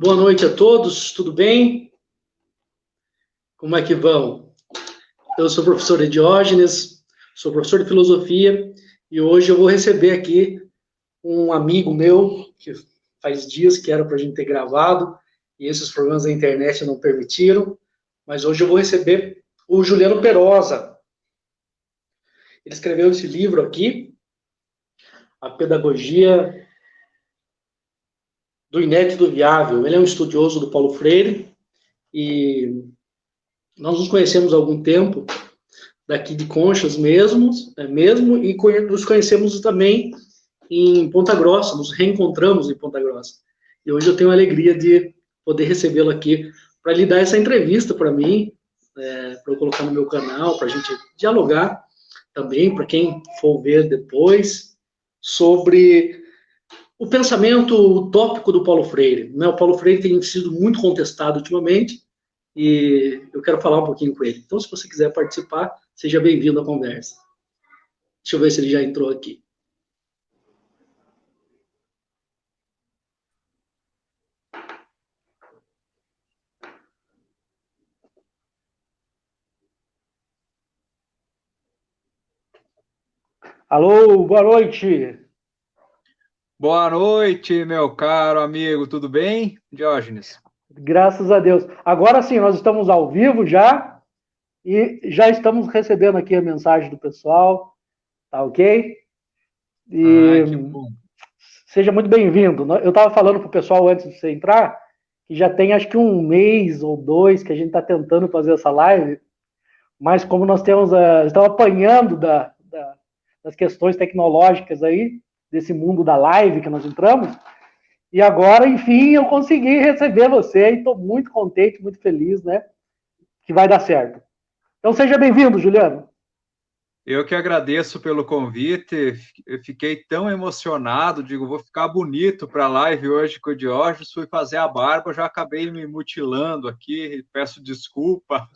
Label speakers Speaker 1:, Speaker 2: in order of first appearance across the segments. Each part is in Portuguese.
Speaker 1: Boa noite a todos, tudo bem? Como é que vão? Eu sou o professor Diógenes, sou professor de filosofia e hoje eu vou receber aqui um amigo meu que faz dias que era para a gente ter gravado e esses problemas da internet não permitiram, mas hoje eu vou receber o Juliano Perosa. Ele escreveu esse livro aqui, A Pedagogia do Inédito do Viável. Ele é um estudioso do Paulo Freire e nós nos conhecemos há algum tempo, daqui de Conchas mesmo, e nos conhecemos também em Ponta Grossa, nos reencontramos em Ponta Grossa. E hoje eu tenho a alegria de poder recebê-lo aqui para lhe dar essa entrevista para mim, para eu colocar no meu canal, para a gente dialogar também, para quem for ver depois, sobre o pensamento utópico do Paulo Freire. O Paulo Freire tem sido muito contestado ultimamente, e eu quero falar um pouquinho com ele. Então, se você quiser participar, seja bem-vindo à conversa. Deixa eu ver se ele já entrou aqui. Alô, boa noite.
Speaker 2: Boa noite, meu caro amigo, tudo bem, Diógenes?
Speaker 1: Graças a Deus. Agora sim, nós estamos ao vivo já e já estamos recebendo aqui a mensagem do pessoal, tá ok?
Speaker 2: Ai,
Speaker 1: E
Speaker 2: que bom.
Speaker 1: seja muito bem-vindo. Eu estava falando para o pessoal antes de você entrar que já tem acho que um mês ou dois que a gente está tentando fazer essa live, mas como nós estamos apanhando das questões tecnológicas aí, desse mundo da live que nós entramos, e agora, enfim, eu consegui receber você e estou muito contente, muito feliz, né? Que vai dar certo. Então seja bem-vindo, Juliano.
Speaker 2: Eu que agradeço pelo convite, eu fiquei tão emocionado, digo, vou ficar bonito para a live hoje com o Diógenes, fui fazer a barba, já acabei me mutilando aqui, peço desculpa.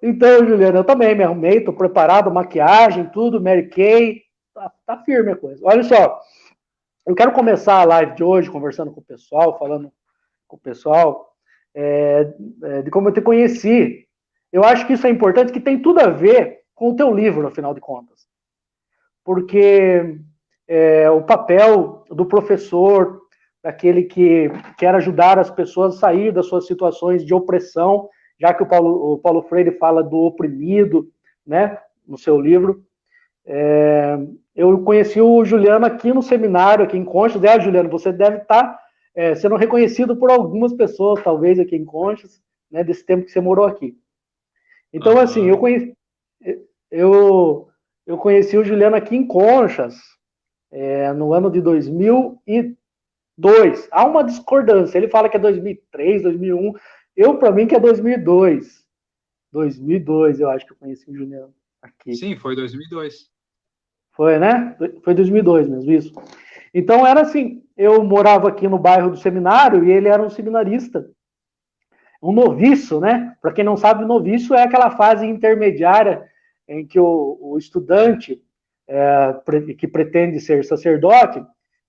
Speaker 1: então, Juliano, eu também me arrumei, estou preparado, maquiagem, tudo, Mary Kay, tá firme a coisa. Olha só, eu quero começar a live de hoje conversando com o pessoal, falando com o pessoal de como eu te conheci. Eu acho que isso é importante, que tem tudo a ver com o teu livro, afinal de contas. Porque o papel do professor, daquele que quer ajudar as pessoas a sair das suas situações de opressão, já que o Paulo Freire fala do oprimido, né, no seu livro. Eu conheci o Juliano aqui no seminário, aqui em Conchas. Juliano, você deve estar sendo reconhecido por algumas pessoas, talvez, aqui em Conchas, né, desse tempo que você morou aqui. Então, assim, eu conheci o Juliano aqui em Conchas, no ano de 2002. Há uma discordância. Ele fala que é 2003, 2001. Para mim, que é 2002. 2002, eu acho que eu conheci o Juliano aqui.
Speaker 2: Sim, foi 2002.
Speaker 1: Foi, né? Foi 2002 mesmo, isso. Então, era assim, eu morava aqui no bairro do Seminário e ele era um seminarista. Um noviço, né? Para quem não sabe, o noviço é aquela fase intermediária em que o estudante que pretende ser sacerdote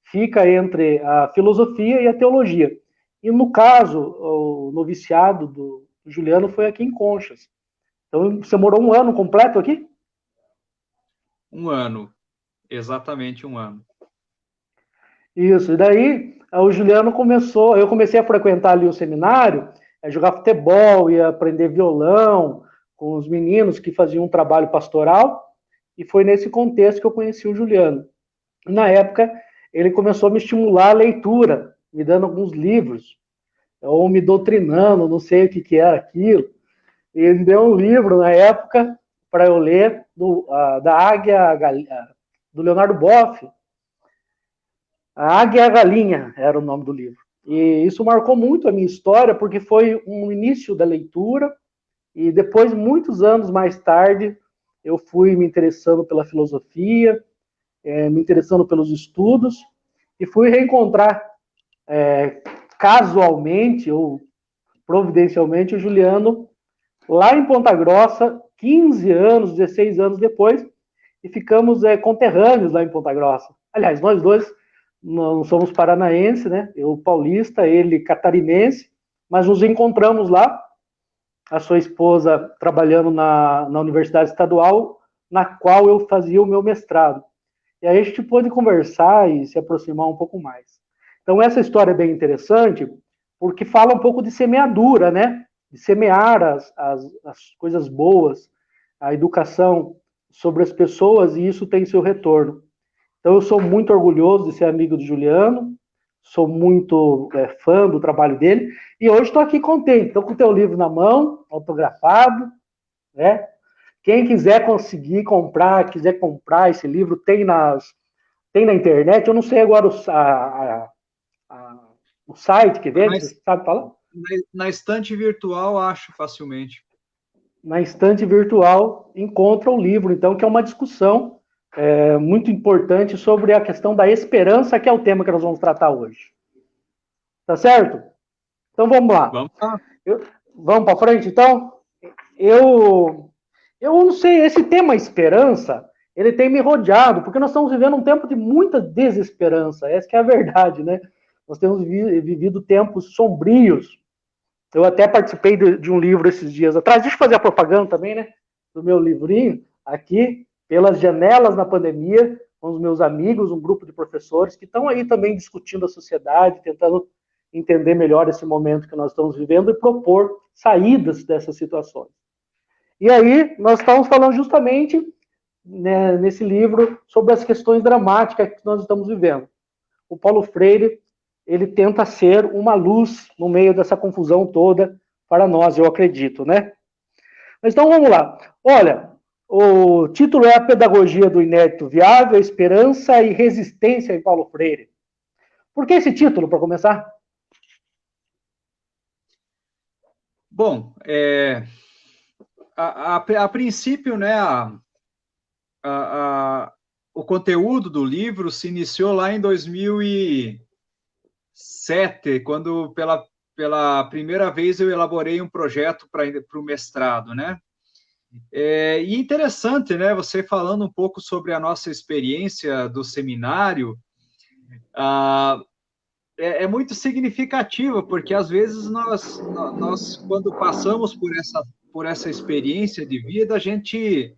Speaker 1: fica entre a filosofia e a teologia. E no caso, o noviciado do Juliano foi aqui em Conchas. Então, você morou um ano completo aqui?
Speaker 2: Um ano, exatamente um ano.
Speaker 1: Isso, e daí o Juliano começou, eu comecei a frequentar ali o seminário, a jogar futebol, ia aprender violão com os meninos que faziam um trabalho pastoral, e foi nesse contexto que eu conheci o Juliano. Na época, ele começou a me estimular a leitura, me dando alguns livros, ou me doutrinando, não sei o que era aquilo. E ele deu um livro na época para eu ler, da Águia, do Leonardo Boff, A Águia e a Galinha era o nome do livro. E isso marcou muito a minha história, porque foi um início da leitura, e depois, muitos anos mais tarde, eu fui me interessando pela filosofia, me interessando pelos estudos, e fui reencontrar casualmente ou providencialmente o Juliano lá em Ponta Grossa, 15 anos, 16 anos depois, e ficamos conterrâneos lá em Ponta Grossa. Aliás, nós dois não somos paranaenses, né? Eu paulista, ele catarinense, mas nos encontramos lá, a sua esposa trabalhando na Universidade Estadual, na qual eu fazia o meu mestrado. E aí a gente pôde conversar e se aproximar um pouco mais. Então, essa história é bem interessante, porque fala um pouco de semeadura, né? De semear as coisas boas, a educação sobre as pessoas, e isso tem seu retorno. Então, eu sou muito orgulhoso de ser amigo de Juliano, sou muito fã do trabalho dele, e hoje estou aqui contente. Estou com o teu livro na mão, autografado, né? Quem quiser conseguir comprar, quiser comprar esse livro, tem na internet. Eu não sei agora o site que vende, você sabe falar?
Speaker 2: Na estante virtual, acho facilmente.
Speaker 1: Na estante virtual encontra o livro, então, que é uma discussão muito importante sobre a questão da esperança, que é o tema que nós vamos tratar hoje. Tá certo? Então vamos lá.
Speaker 2: Vamos lá.
Speaker 1: Vamos para frente, então? Eu não sei, esse tema esperança, ele tem me rodeado, porque nós estamos vivendo um tempo de muita desesperança, essa que é a verdade, né? Nós temos vivido tempos sombrios. Eu até participei de um livro esses dias atrás, deixa eu fazer a propaganda também, né? Do meu livrinho, aqui, Pelas Janelas na Pandemia, com os meus amigos, um grupo de professores que estão aí também discutindo a sociedade, tentando entender melhor esse momento que nós estamos vivendo e propor saídas dessas situações. E aí, nós estamos falando justamente, né, nesse livro sobre as questões dramáticas que nós estamos vivendo. O Paulo Freire, ele tenta ser uma luz no meio dessa confusão toda para nós, eu acredito, né? Mas então vamos lá. Olha, o título é A Pedagogia do Inédito Viável, Esperança e Resistência em Paulo Freire. Por que esse título, para começar?
Speaker 2: Bom, a princípio, né, o conteúdo do livro se iniciou lá em 2007, quando pela primeira vez eu elaborei um projeto para o mestrado, né? E interessante, né, você falando um pouco sobre a nossa experiência do seminário, é muito significativa, porque às vezes nós quando passamos por essa experiência de vida, a gente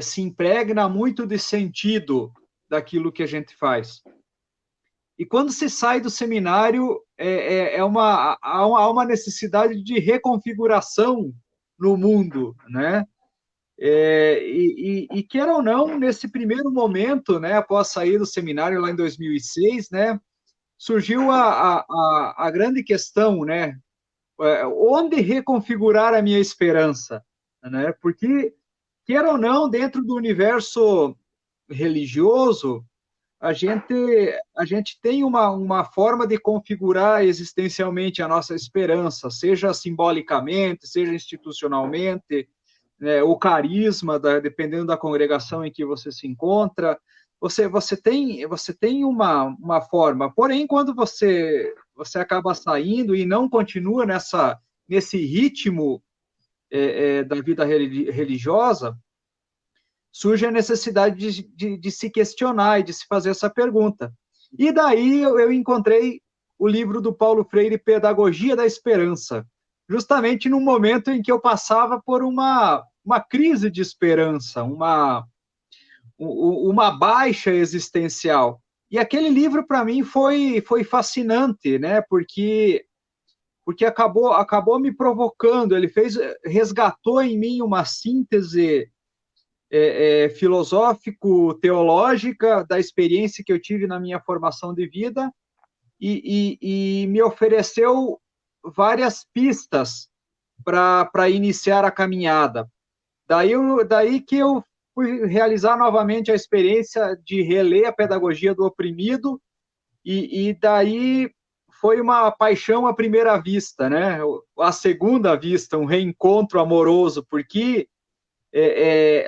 Speaker 2: se impregna muito de sentido daquilo que a gente faz. E quando se sai do seminário, há uma necessidade de reconfiguração no mundo, né? E queira ou não, nesse primeiro momento, né, após sair do seminário lá em 2006, né, surgiu a grande questão, né, onde reconfigurar a minha esperança, né? Porque, queira ou não, dentro do universo religioso, a gente tem uma forma de configurar existencialmente a nossa esperança, seja simbolicamente, seja institucionalmente, né, o carisma, dependendo da congregação em que você se encontra, você tem uma forma. Porém, quando você acaba saindo e não continua nesse ritmo da vida religiosa, surge a necessidade de se questionar e de se fazer essa pergunta. E daí eu encontrei o livro do Paulo Freire, Pedagogia da Esperança, justamente no momento em que eu passava por uma crise de esperança, uma baixa existencial. E aquele livro, para mim, foi fascinante, né? Porque acabou me provocando, ele resgatou em mim uma síntese filosófico-teológica da experiência que eu tive na minha formação de vida e me ofereceu várias pistas para iniciar a caminhada. Daí que eu fui realizar novamente a experiência de reler a Pedagogia do Oprimido e daí foi uma paixão à primeira vista, né? A segunda vista, um reencontro amoroso, porque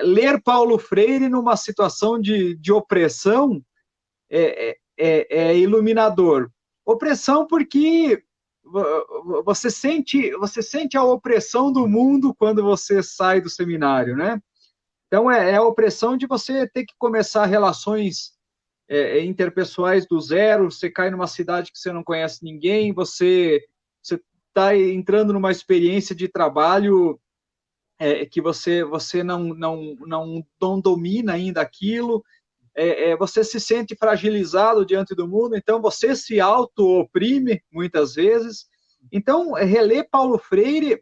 Speaker 2: ler Paulo Freire numa situação de opressão é iluminador. Opressão porque você sente a opressão do mundo quando você sai do seminário, né? Então, é a opressão de você ter que começar relações interpessoais do zero, você cai numa cidade que você não conhece ninguém, você está entrando numa experiência de trabalho que você não domina ainda aquilo, você se sente fragilizado diante do mundo, então você se auto-oprime muitas vezes. Então, reler Paulo Freire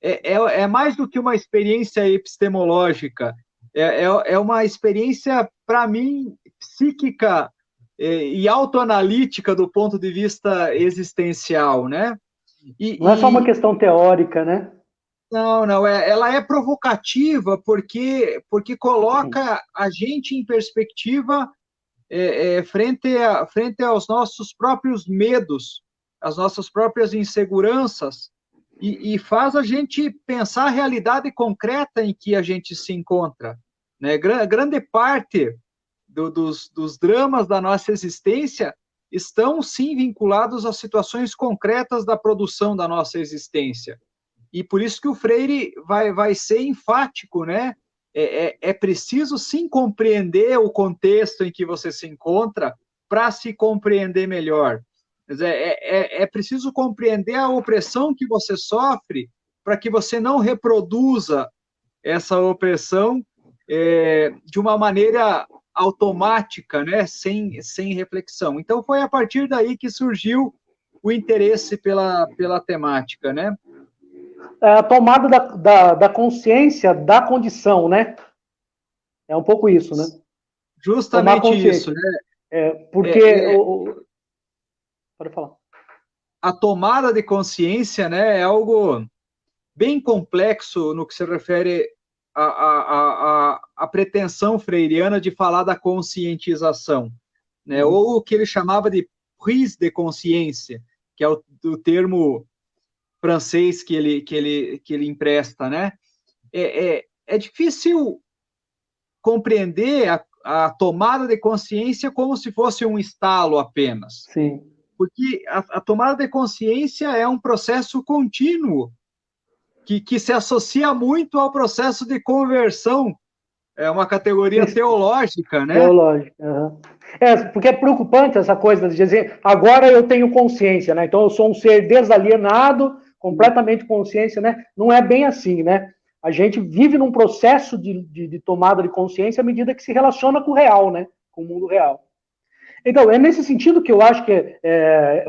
Speaker 2: é mais do que uma experiência epistemológica, é uma experiência, para mim, psíquica e autoanalítica do ponto de vista existencial, né?
Speaker 1: Não é só uma questão teórica, né?
Speaker 2: Não, ela é provocativa porque coloca a gente em perspectiva frente aos nossos próprios medos, às nossas próprias inseguranças, e faz a gente pensar a realidade concreta em que a gente se encontra, né? Grande parte dos dramas da nossa existência estão, sim, vinculados às situações concretas da produção da nossa existência. E por isso que o Freire vai ser enfático, né? É preciso, sim, compreender o contexto em que você se encontra para se compreender melhor. É preciso compreender a opressão que você sofre para que você não reproduza essa opressão de uma maneira automática, né? Sem reflexão. Então, foi a partir daí que surgiu o interesse pela temática, né?
Speaker 1: A tomada da consciência da condição, né? É um pouco isso, né?
Speaker 2: Justamente isso, né?
Speaker 1: Porque... Pode falar.
Speaker 2: A tomada de consciência, né, é algo bem complexo no que se refere à pretensão freiriana de falar da conscientização, né? Ou o que ele chamava de prise de consciência, que é o termo francês que ele empresta, né? É difícil compreender a tomada de consciência como se fosse um estalo apenas.
Speaker 1: Sim.
Speaker 2: Porque a tomada de consciência é um processo contínuo que se associa muito ao processo de conversão. É uma categoria teológica, né?
Speaker 1: Teológica. Uhum. Porque é preocupante essa coisa de dizer, agora eu tenho consciência, né? Então eu sou um ser desalienado, completamente consciência, né? Não é bem assim, né? A gente vive num processo de tomada de consciência à medida que se relaciona com o real, né? Com o mundo real. Então, é nesse sentido que eu acho que é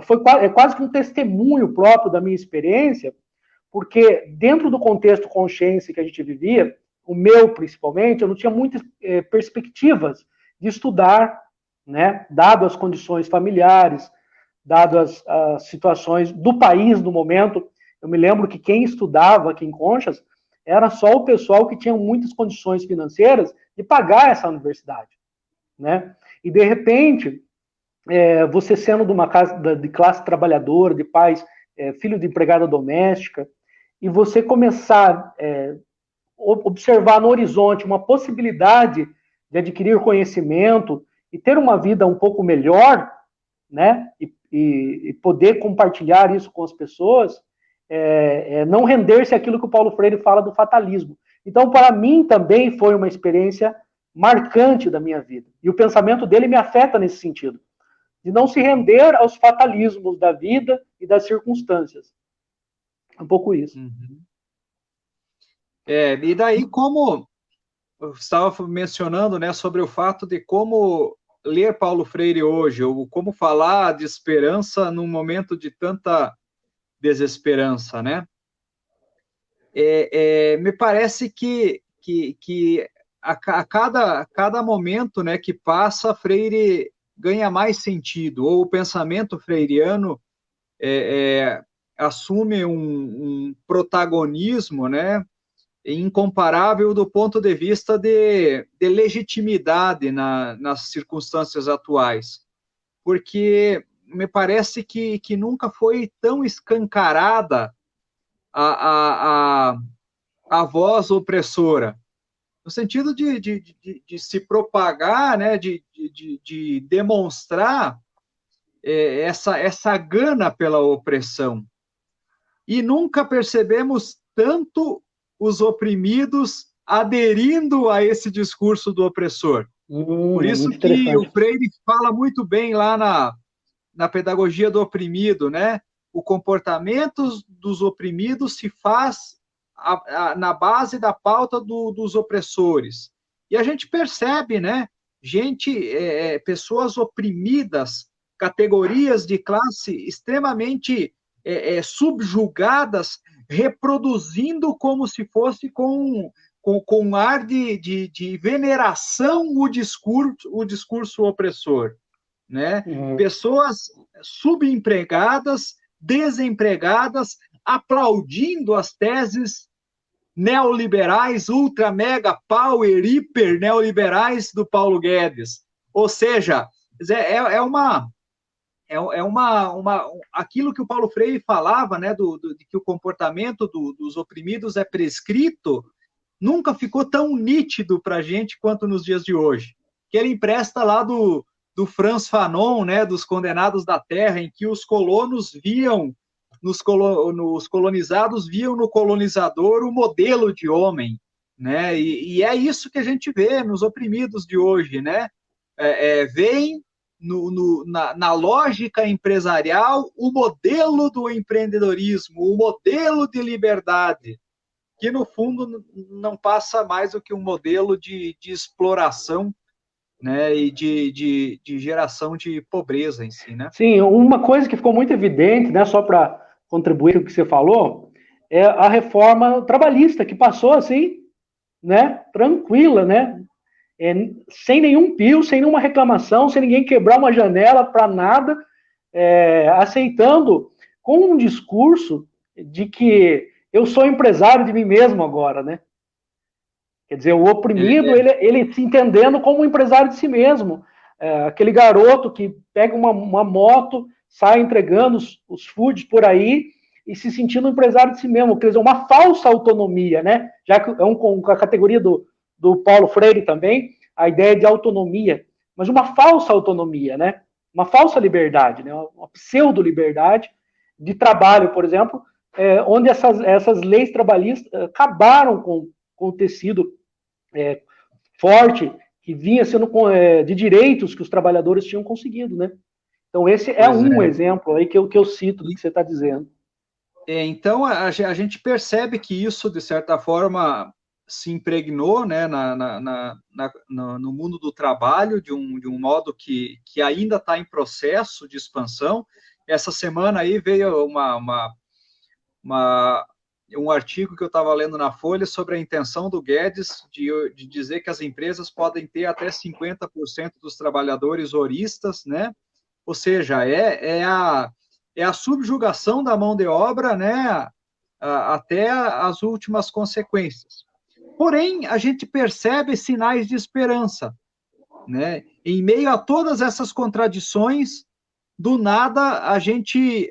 Speaker 1: quase que um testemunho próprio da minha experiência, porque dentro do contexto consciência que a gente vivia, o meu principalmente, eu não tinha muitas perspectivas de estudar, né, dado as condições familiares, dado as situações do país no momento. Eu me lembro que quem estudava aqui em Conchas era só o pessoal que tinha muitas condições financeiras de pagar essa universidade, né? E de repente, você sendo de uma casa de classe trabalhadora, de pais, filho de empregada doméstica, e você começar observar no horizonte uma possibilidade de adquirir conhecimento e ter uma vida um pouco melhor, né? E poder compartilhar isso com as pessoas, não render-se àquilo que o Paulo Freire fala do fatalismo. Então, para mim também foi uma experiência marcante da minha vida. E o pensamento dele me afeta nesse sentido, de não se render aos fatalismos da vida e das circunstâncias. Um pouco isso.
Speaker 2: Uhum. E daí, como eu estava mencionando, né, sobre o fato de como ler Paulo Freire hoje, ou como falar de esperança num momento de tanta desesperança, né? Me parece que a cada momento, né, que passa, Freire ganha mais sentido, ou o pensamento freiriano assume um protagonismo, né, incomparável do ponto de vista de legitimidade nas circunstâncias atuais, porque me parece que nunca foi tão escancarada a voz opressora, no sentido de se propagar, né, de demonstrar essa gana pela opressão. E nunca percebemos tanto os oprimidos aderindo a esse discurso do opressor. Por isso
Speaker 1: Muito
Speaker 2: que o
Speaker 1: interessante.
Speaker 2: Freire fala muito bem lá na pedagogia do oprimido, né? O comportamento dos oprimidos se faz na base da pauta dos opressores. E a gente percebe, né? Pessoas oprimidas, categorias de classe extremamente subjugadas, reproduzindo como se fosse com um ar de veneração o discurso opressor, né?
Speaker 1: Uhum.
Speaker 2: Pessoas subempregadas, desempregadas, aplaudindo as teses neoliberais, ultra, mega, power, hiper neoliberais do Paulo Guedes. Ou seja, aquilo que o Paulo Freire falava, né, de que o comportamento dos oprimidos é prescrito, nunca ficou tão nítido para a gente quanto nos dias de hoje. Que ele empresta lá do Franz Fanon, né, dos Condenados da Terra, em que os colonos viam, nos colonizados viam no colonizador o modelo de homem, né? E é isso que a gente vê nos oprimidos de hoje, né? Veem na lógica empresarial o modelo do empreendedorismo, o modelo de liberdade, que no fundo não passa mais do que um modelo de exploração, né, e de geração de pobreza em si, né?
Speaker 1: Sim, uma coisa que ficou muito evidente, né, só para contribuir com o que você falou, é a reforma trabalhista, que passou assim, né, tranquila, né, sem nenhum pio, sem nenhuma reclamação, sem ninguém quebrar uma janela para nada, aceitando com um discurso de que eu sou empresário de mim mesmo agora, né? Quer dizer, o oprimido, ele se entendendo como um empresário de si mesmo. Aquele garoto que pega uma moto, sai entregando os foods por aí e se sentindo um empresário de si mesmo. Quer dizer, uma falsa autonomia, né? Já que é com a categoria do Paulo Freire também, a ideia de autonomia. Mas uma falsa autonomia, né? Uma falsa liberdade, né? Uma pseudo-liberdade de trabalho, por exemplo, onde essas leis trabalhistas acabaram com o tecido forte que vinha sendo de direitos que os trabalhadores tinham conseguido, né? Então esse é
Speaker 2: Pois
Speaker 1: um
Speaker 2: é.
Speaker 1: exemplo aí que eu cito do que você está dizendo.
Speaker 2: Então a gente percebe que isso, de certa forma, se impregnou, né, no mundo do trabalho de um modo que ainda está em processo de expansão. Essa semana aí veio um artigo que eu estava lendo na Folha sobre a intenção do Guedes de dizer que as empresas podem ter até 50% dos trabalhadores horistas, né? Ou seja, é a subjugação da mão de obra, né, até as últimas consequências. Porém, a gente percebe sinais de esperança, né? Em meio a todas essas contradições, do nada a gente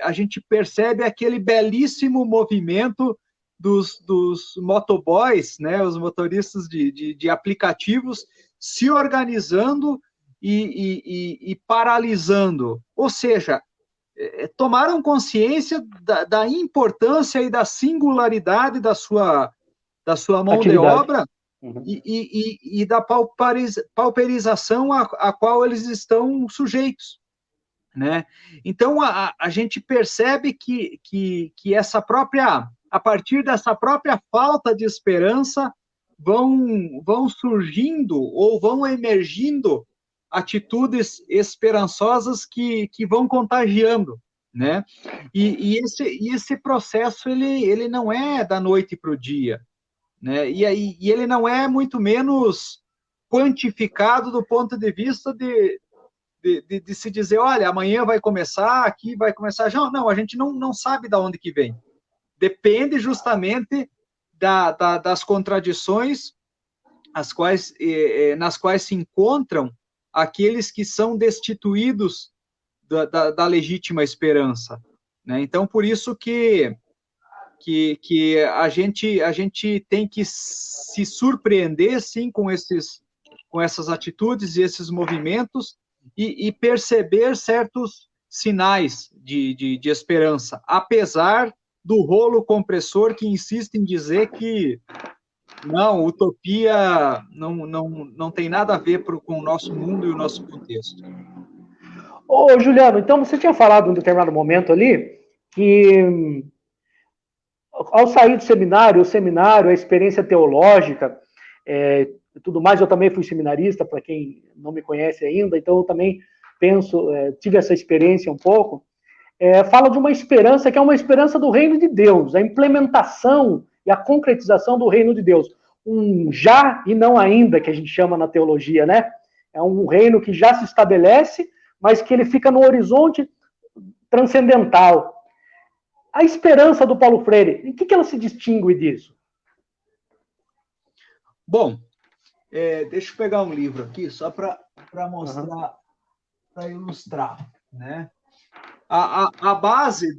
Speaker 2: percebe aquele belíssimo movimento dos motoboys, né, os motoristas de aplicativos, se organizando e paralisando. Ou seja, tomaram consciência da importância e da singularidade da sua mão de
Speaker 1: Atividade.
Speaker 2: obra
Speaker 1: Uhum.
Speaker 2: e da pauperização a qual eles estão sujeitos, né? Então, a gente percebe que essa própria, a partir dessa própria falta de esperança, vão surgindo ou vão emergindo atitudes esperançosas que vão contagiando, né? E esse processo, ele não é da noite para o dia, né? E ele não é muito menos quantificado do ponto de vista de se dizer, olha, amanhã vai começar, aqui vai começar. Não, a gente não sabe de onde que vem. Depende justamente das contradições nas quais se encontram aqueles que são destituídos da legítima esperança, né? Então, por isso que a gente tem que se surpreender, sim, com essas atitudes e esses movimentos e perceber certos sinais de esperança, apesar do rolo compressor que insiste em dizer Não, utopia não tem nada a ver com o nosso mundo e o nosso contexto.
Speaker 1: Ô, Juliano, então você tinha falado em um determinado momento ali que ao sair do seminário, o seminário, a experiência teológica, tudo mais, eu também fui seminarista, para quem não me conhece ainda, então eu também tive essa experiência um pouco, fala de uma esperança que é uma esperança do reino de Deus, a implementação e a concretização do reino de Deus. Um já e não ainda, que a gente chama na teologia, né? É um reino que já se estabelece, mas que ele fica no horizonte transcendental. A esperança do Paulo Freire, em que ela se distingue disso?
Speaker 2: Bom, deixa eu pegar um livro aqui, só para mostrar, para ilustrar, né? A base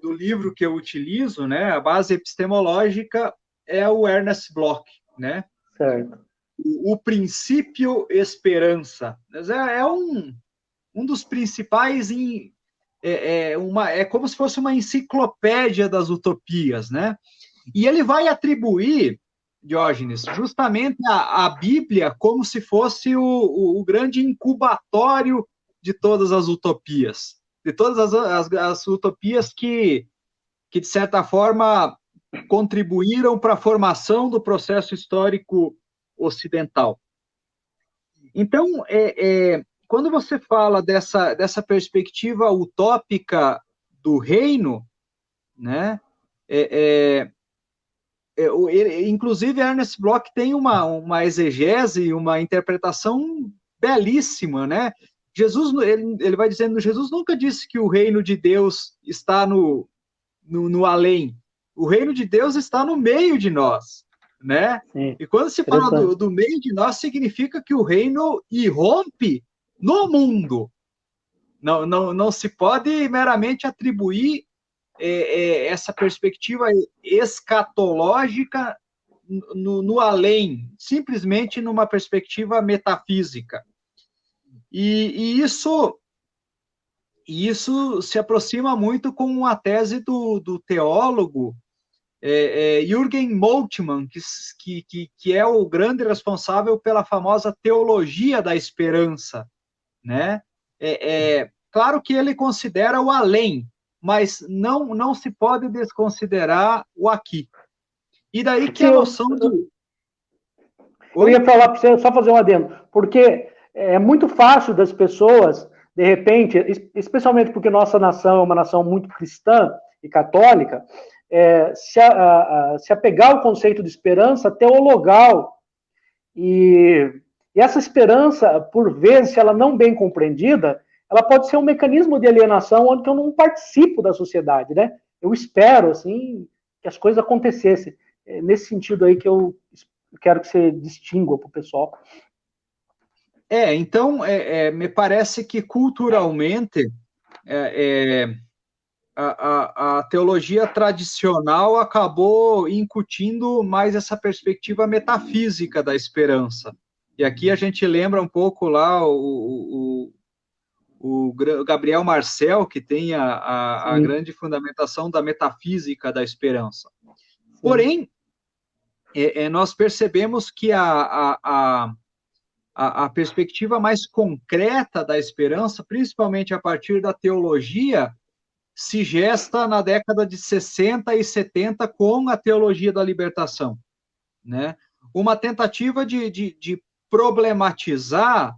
Speaker 2: do livro que eu utilizo, né, a base epistemológica, é o Ernest Bloch, né?
Speaker 1: Certo.
Speaker 2: O princípio esperança. É um dos principais, é como se fosse uma enciclopédia das utopias, né? E ele vai atribuir, Diógenes, justamente a Bíblia como se fosse o grande incubatório de todas as utopias, de todas as utopias que, de certa forma, contribuíram para a formação do processo histórico ocidental. Então, quando você fala dessa perspectiva utópica do reino, né, inclusive Ernest Bloch tem uma exegese, uma interpretação belíssima, né? Jesus, ele vai dizendo, Jesus nunca disse que o reino de Deus está no além. O reino de Deus está no meio de nós, né?
Speaker 1: Sim,
Speaker 2: e quando se fala do meio de nós, significa que o reino irrompe no mundo. Não se pode meramente atribuir essa perspectiva escatológica no além, simplesmente numa perspectiva metafísica. E isso se aproxima muito com a tese do teólogo Jürgen Moltmann, que é o grande responsável pela famosa teologia da esperança, né? Claro que ele considera o além, mas não se pode desconsiderar o aqui. E daí que a noção de...
Speaker 1: Eu ia falar para você, só fazer um adendo, porque é muito fácil das pessoas, de repente, especialmente porque nossa nação é uma nação muito cristã e católica, se apegar ao conceito de esperança teologal. E essa esperança, por vezes, se ela não bem compreendida, ela pode ser um mecanismo de alienação onde eu não participo da sociedade, né? Eu espero, assim, que as coisas acontecessem. É nesse sentido aí que eu quero que você distingua para o pessoal.
Speaker 2: Então, me parece que culturalmente a teologia tradicional acabou incutindo mais essa perspectiva metafísica da esperança. E aqui a gente lembra um pouco lá o Gabriel Marcel, que tem a grande fundamentação da metafísica da esperança. Sim. Porém, nós percebemos que a perspectiva mais concreta da esperança, principalmente a partir da teologia, se gesta na década de 60 e 70 com a teologia da libertação, né? Uma tentativa de problematizar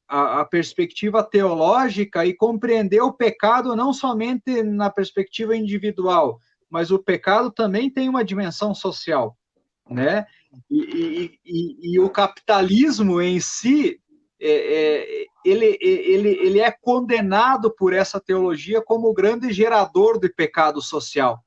Speaker 2: a perspectiva teológica e compreender o pecado não somente na perspectiva individual, mas o pecado também tem uma dimensão social, né? E o capitalismo em si, ele é condenado por essa teologia como o grande gerador de pecado social,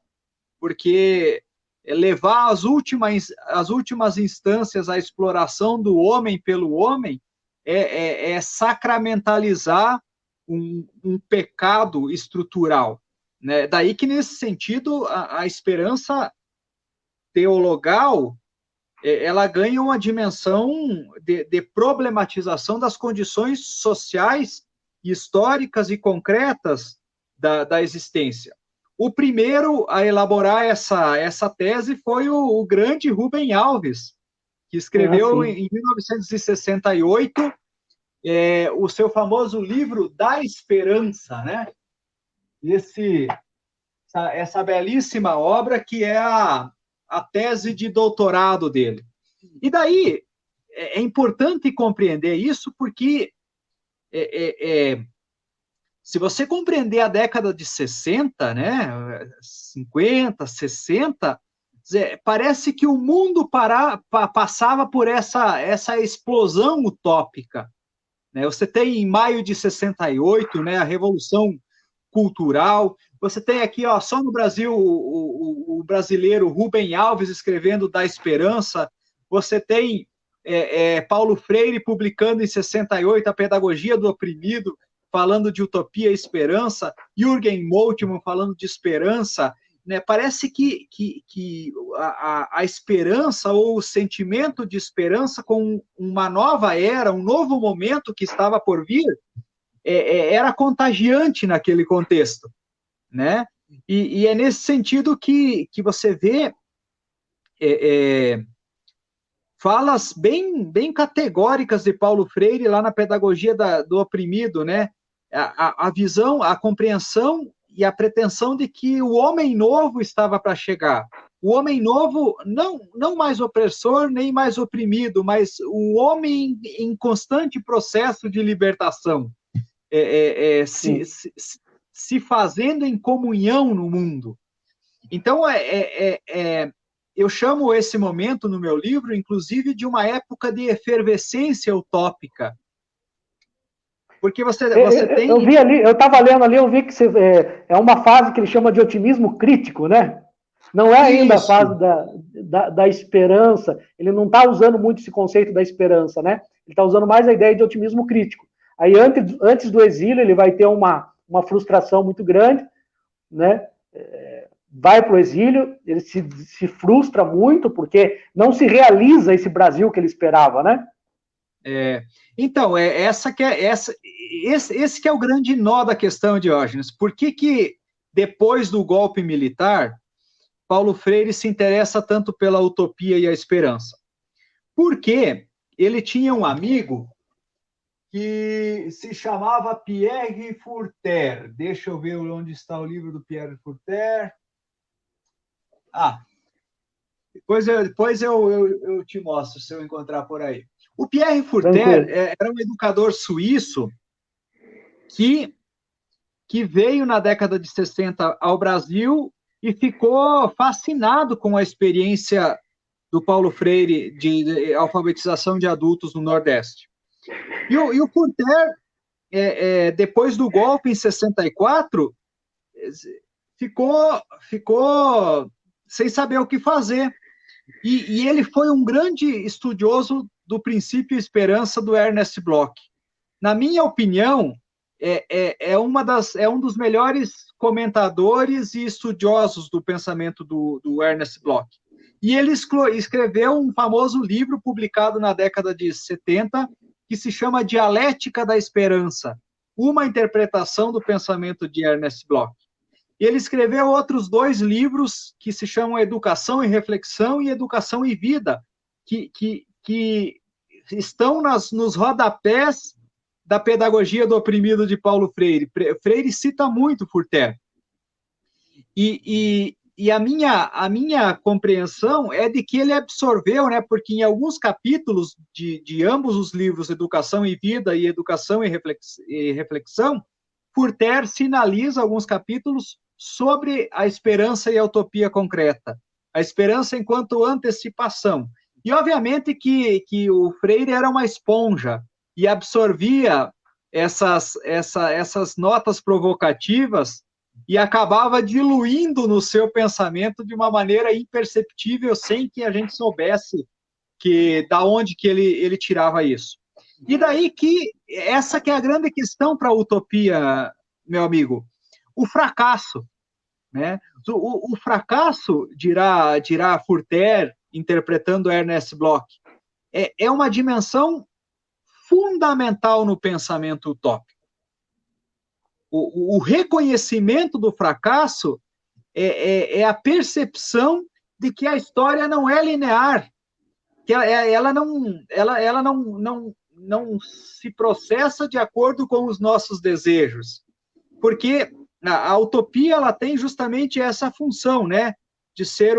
Speaker 2: porque levar às últimas instâncias a exploração do homem pelo homem é sacramentalizar um pecado estrutural, né? Daí que, nesse sentido, a esperança teologal ela ganha uma dimensão de problematização das condições sociais, históricas e concretas da existência. O primeiro a elaborar essa tese foi o grande Rubem Alves, que escreveu em 1968 o seu famoso livro Da Esperança, né? Essa belíssima obra que é a tese de doutorado dele. E daí é importante compreender isso porque se você compreender a década de 60, né, 50, 60, parece que o mundo passava por essa explosão utópica. Né? Você tem em maio de 68, né, a Revolução Cultural. Você tem aqui, ó, só no Brasil, o brasileiro Rubem Alves escrevendo Da Esperança. Você tem Paulo Freire publicando em 68 A Pedagogia do Oprimido, falando de utopia e esperança, Jürgen Moltmann falando de esperança. Né? Parece que a esperança ou o sentimento de esperança com uma nova era, um novo momento que estava por vir, era contagiante naquele contexto. Né? E é nesse sentido que você vê falas bem categóricas de Paulo Freire lá na Pedagogia do Oprimido, né? A visão, a compreensão e a pretensão de que o homem novo estava para chegar. O homem novo, não mais opressor, nem mais oprimido, mas o homem em constante processo de libertação, se fazendo em comunhão no mundo. Então, eu chamo esse momento no meu livro, inclusive, de uma época de efervescência utópica. Porque você tem...
Speaker 1: Eu vi ali, eu estava lendo ali, eu vi que é uma fase que ele chama de otimismo crítico, né? Não é ainda a fase da esperança, ele não está usando muito esse conceito da esperança, né? Ele está usando mais a ideia de otimismo crítico. Aí, antes do exílio, ele vai ter uma frustração muito grande, né? Vai para o exílio, ele se frustra muito, porque não se realiza esse Brasil que ele esperava, né?
Speaker 2: Então, esse que é o grande nó da questão, Diógenes. Por que depois do golpe militar, Paulo Freire se interessa tanto pela utopia e a esperança? Porque ele tinha um amigo que se chamava Pierre Furter. Deixa eu ver onde está o livro do Pierre Furter. Depois eu te mostro, se eu encontrar por aí. O Pierre Furter era um educador suíço que veio na década de 60 ao Brasil e ficou fascinado com a experiência do Paulo Freire de alfabetização de adultos no Nordeste. E o Furter, depois do golpe em 64, ficou sem saber o que fazer. E ele foi um grande estudioso do princípio e esperança do Ernest Bloch. Na minha opinião, é um dos melhores comentadores e estudiosos do pensamento do Ernest Bloch. E ele escreveu um famoso livro publicado na década de 70, que se chama Dialética da Esperança, uma interpretação do pensamento de Ernest Bloch. E ele escreveu outros 2 livros que se chamam Educação e Reflexão e Educação e Vida, que estão nos rodapés da Pedagogia do Oprimido de Paulo Freire. Freire cita muito Furter. E a minha compreensão é de que ele absorveu, né, porque em alguns capítulos de ambos os livros, Educação e Vida e Educação e Reflexão, Furter sinaliza alguns capítulos sobre a esperança e a utopia concreta. A esperança enquanto antecipação. E, obviamente, que o Freire era uma esponja e absorvia essas notas provocativas e acabava diluindo no seu pensamento de uma maneira imperceptível, sem que a gente soubesse da onde que ele tirava isso. E daí que essa que é a grande questão para a utopia, meu amigo. O fracasso, né? O fracasso, dirá Furter, interpretando Ernest Bloch, é uma dimensão fundamental no pensamento utópico. O reconhecimento do fracasso é a percepção de que a história não é linear, que ela não se processa de acordo com os nossos desejos, porque a utopia ela tem justamente essa função, né, de ser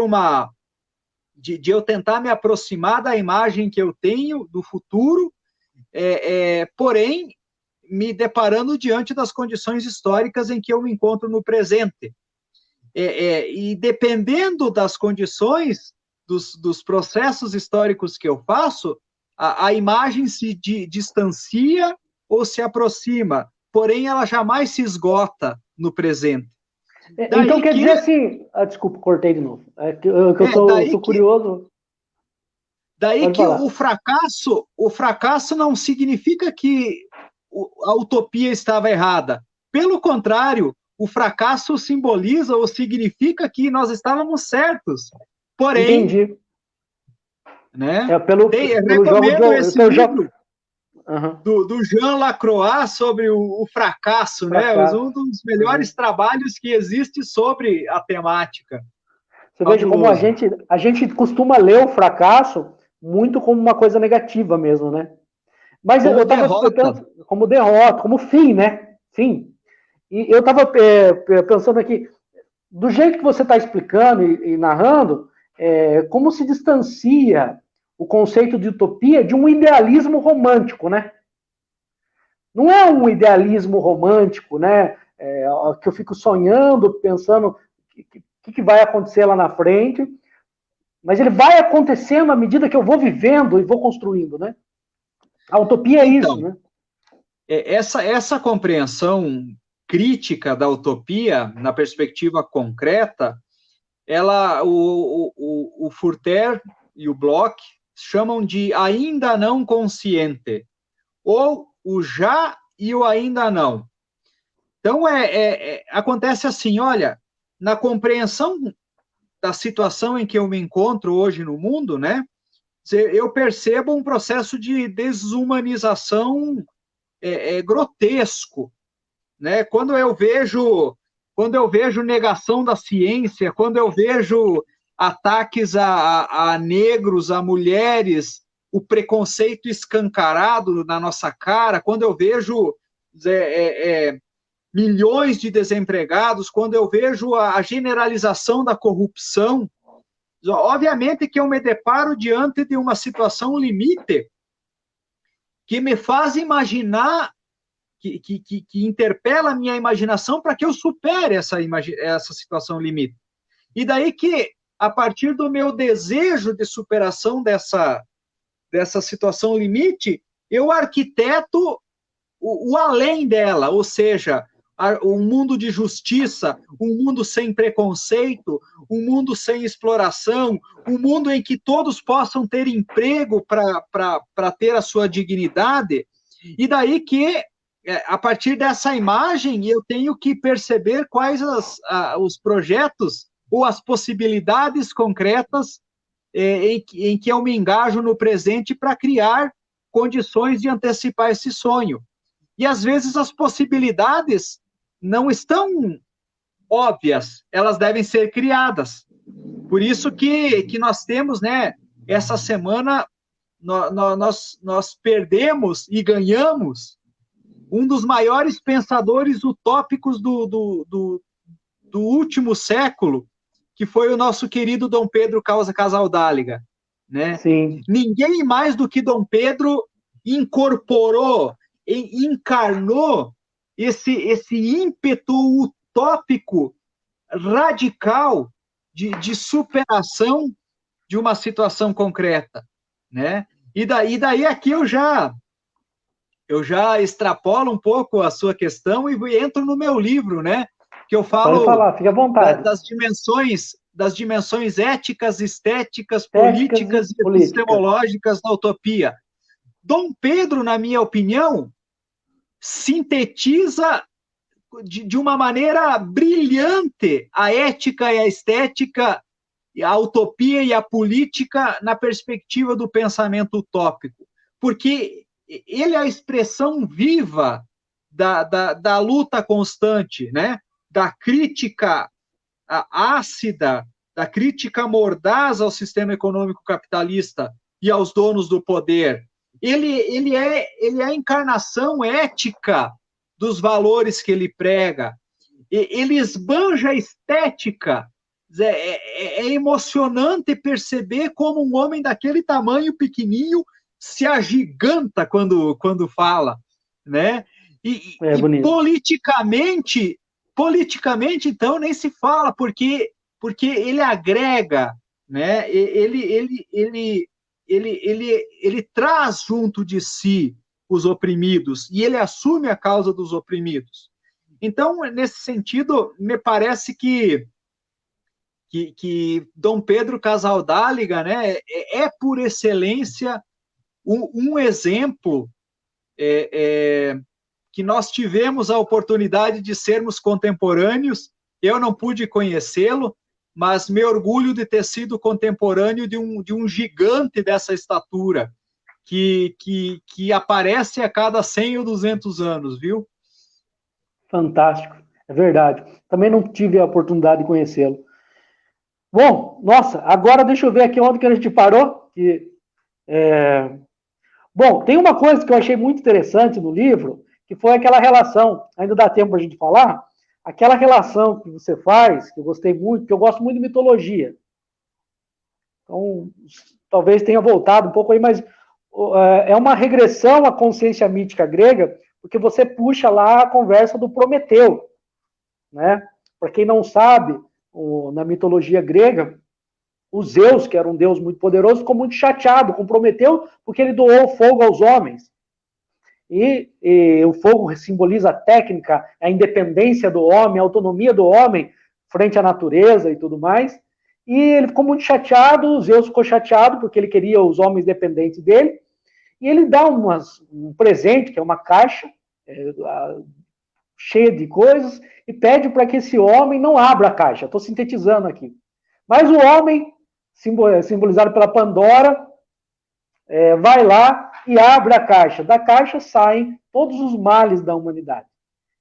Speaker 2: de eu tentar me aproximar da imagem que eu tenho do futuro, porém me deparando diante das condições históricas em que eu me encontro no presente. E dependendo das condições, dos processos históricos que eu faço, a imagem se distancia ou se aproxima, porém ela jamais se esgota no presente.
Speaker 1: Então quer dizer assim... desculpa, cortei de novo. Eu sou curioso.
Speaker 2: Daí que o fracasso não significa que a utopia estava errada. Pelo contrário, o fracasso simboliza ou significa que nós estávamos certos. Porém,
Speaker 1: entendi.
Speaker 2: Né?
Speaker 1: Pelo
Speaker 2: recomendo esse livro
Speaker 1: uhum.
Speaker 2: do Jean Lacroix sobre o fracasso, né? Um dos melhores trabalhos que existe sobre a temática.
Speaker 1: Você veja como a gente costuma ler o fracasso muito como uma coisa negativa mesmo, né? Mas
Speaker 2: como derrota.
Speaker 1: Como derrota, como fim, né? Fim. E eu estava pensando aqui, do jeito que você está explicando e narrando, como se distancia o conceito de utopia de um idealismo romântico, né? Não é um idealismo romântico, né? Que eu fico sonhando, pensando o que vai acontecer lá na frente, mas ele vai acontecendo à medida que eu vou vivendo e vou construindo, né? A utopia é isso, né?
Speaker 2: Essa compreensão crítica da utopia, na perspectiva concreta, o Furter e o Bloch chamam de ainda não consciente, ou o já e o ainda não. Então, acontece assim, olha, na compreensão da situação em que eu me encontro hoje no mundo, né, eu percebo um processo de desumanização grotesco, né? Quando eu vejo negação da ciência, quando eu vejo ataques a negros, a mulheres, o preconceito escancarado na nossa cara, quando eu vejo milhões de desempregados, quando eu vejo a generalização da corrupção, obviamente que eu me deparo diante de uma situação limite que me faz imaginar, que interpela a minha imaginação para que eu supere essa situação limite. E daí que, a partir do meu desejo de superação dessa situação limite, eu arquiteto o além dela, ou seja, um mundo de justiça, um mundo sem preconceito, um mundo sem exploração, um mundo em que todos possam ter emprego para ter a sua dignidade. E daí que, a partir dessa imagem, eu tenho que perceber quais os projetos ou as possibilidades concretas em que eu me engajo no presente para criar condições de antecipar esse sonho. E, às vezes, as possibilidades não estão óbvias, elas devem ser criadas. Por isso que nós temos, né, essa semana, nós perdemos e ganhamos um dos maiores pensadores utópicos do último século, que foi o nosso querido Dom Pedro Casaldáliga, né?
Speaker 1: Sim.
Speaker 2: Ninguém mais do que Dom Pedro incorporou, encarnou esse ímpeto utópico radical de superação de uma situação concreta, né? E daí aqui eu já extrapolo um pouco a sua questão e entro no meu livro, né? Que eu falo.
Speaker 1: Pode falar, fique à vontade.
Speaker 2: Das dimensões éticas, estéticas, políticas e epistemológicas da utopia. Dom Pedro, na minha opinião, sintetiza de uma maneira brilhante a ética e a estética, a utopia e a política na perspectiva do pensamento utópico, porque ele é a expressão viva da luta constante, né? Da crítica ácida, da crítica mordaz ao sistema econômico capitalista e aos donos do poder. Ele é a encarnação ética dos valores que ele prega. Ele esbanja a estética. É emocionante perceber como um homem daquele tamanho pequenininho se agiganta quando fala, né? E politicamente, então, nem se fala, porque ele agrega, né? Ele traz junto de si os oprimidos e ele assume a causa dos oprimidos. Então, nesse sentido, me parece que Dom Pedro Casaldáliga, né, por excelência um exemplo que nós tivemos a oportunidade de sermos contemporâneos. Eu não pude conhecê-lo, mas me orgulho de ter sido contemporâneo de um gigante dessa estatura, que aparece a cada 100 ou 200 anos, viu?
Speaker 1: Fantástico, é verdade. Também não tive a oportunidade de conhecê-lo. Bom, nossa, agora deixa eu ver aqui onde que a gente parou. Bom, tem uma coisa que eu achei muito interessante no livro, que foi aquela relação, ainda dá tempo para a gente falar, aquela relação que você faz, que eu gostei muito, que eu gosto muito de mitologia. Então, talvez tenha voltado um pouco aí, mas é uma regressão à consciência mítica grega, porque você puxa lá a conversa do Prometeu, né? Para quem não sabe, na mitologia grega, o Zeus, que era um deus muito poderoso, ficou muito chateado com Prometeu, porque ele doou fogo aos homens. E o fogo simboliza a técnica, a independência do homem, a autonomia do homem frente à natureza e tudo mais. E ele ficou muito chateado, o Zeus ficou chateado, porque ele queria os homens dependentes dele, e ele dá um presente, que é uma caixa cheia de coisas, e pede para que esse homem não abra a caixa. Estou sintetizando aqui. Mas o homem, simbolizado pela Pandora, vai lá e abre a caixa. Da caixa saem todos os males da humanidade,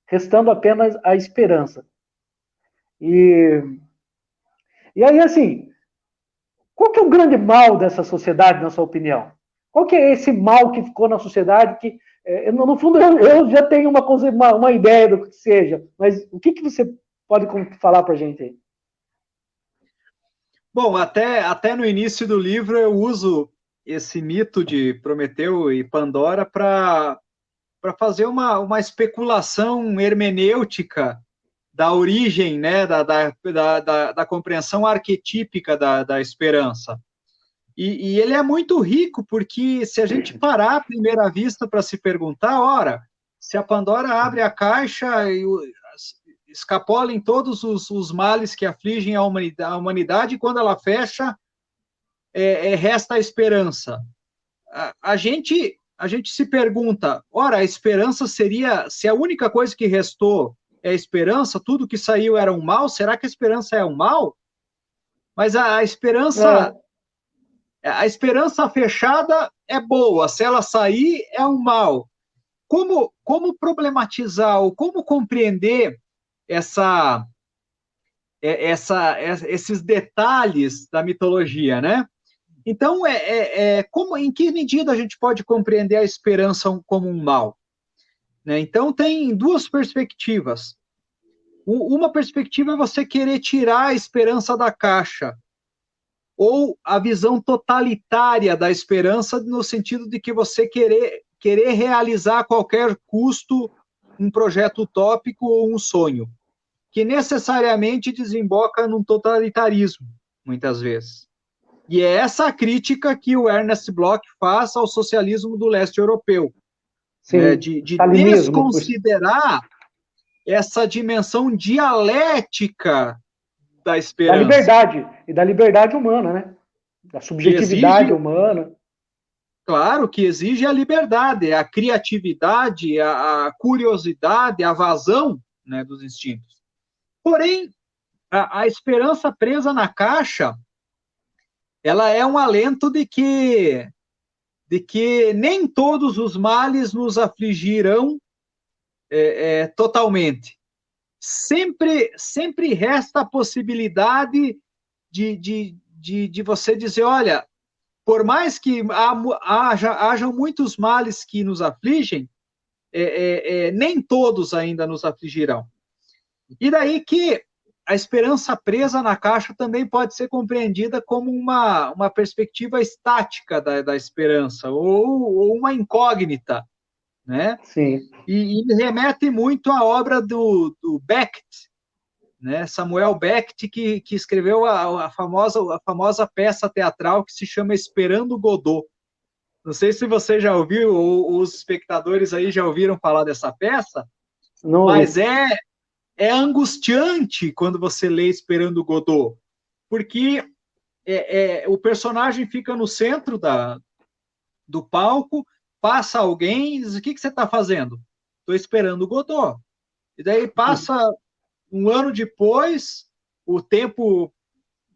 Speaker 1: restando apenas a esperança. E aí, assim, qual que é o grande mal dessa sociedade, na sua opinião? Qual que é esse mal que ficou na sociedade que, no fundo, eu já tenho uma ideia do que seja, mas o que você pode falar para a gente aí?
Speaker 2: Bom, até no início do livro eu uso esse mito de Prometeu e Pandora para fazer uma especulação hermenêutica da origem, né, da compreensão arquetípica da esperança. E ele é muito rico, porque se a gente parar à primeira vista para se perguntar, ora, se a Pandora abre a caixa e escapolem todos os males que afligem a humanidade, e quando ela fecha, resta a esperança. A gente se pergunta, ora, a esperança seria, se a única coisa que restou é a esperança, tudo que saiu era um mal, será que a esperança é um mal? Mas a esperança fechada é boa, se ela sair é um mal. Como problematizar ou como compreender esses detalhes da mitologia, né? Então, em que medida a gente pode compreender a esperança como um mal? Né? Então, tem duas perspectivas. Uma perspectiva é você querer tirar a esperança da caixa, ou a visão totalitária da esperança, no sentido de que você querer realizar a qualquer custo um projeto utópico ou um sonho, que necessariamente desemboca num totalitarismo, muitas vezes. E é essa a crítica que o Ernest Bloch faz ao socialismo do leste europeu. Sim, né? De desconsiderar essa dimensão dialética da esperança.
Speaker 1: Da liberdade, e da liberdade humana, né? Da subjetividade humana.
Speaker 2: Claro, que exige a liberdade, a criatividade, a curiosidade, a vazão, né, dos instintos. Porém, a esperança presa na caixa, ela é um alento de que nem todos os males nos afligirão totalmente. sempre resta a possibilidade de você dizer, olha, por mais que hajam muitos males que nos afligem, nem todos ainda nos afligirão. E daí que a esperança presa na caixa também pode ser compreendida como uma perspectiva estática da esperança, ou uma incógnita, né?
Speaker 1: Sim.
Speaker 2: E me remete muito à obra do Beckett, né? Samuel Beckett, que escreveu a famosa peça teatral que se chama Esperando Godot. Não sei se você já ouviu, ou os espectadores aí já ouviram falar dessa peça,
Speaker 1: Não
Speaker 2: mas
Speaker 1: ouvi.
Speaker 2: é angustiante quando você lê Esperando Godot, porque o personagem fica no centro do palco, passa alguém e diz, o que você está fazendo? Estou esperando o Godot. E daí passa um ano depois, o tempo,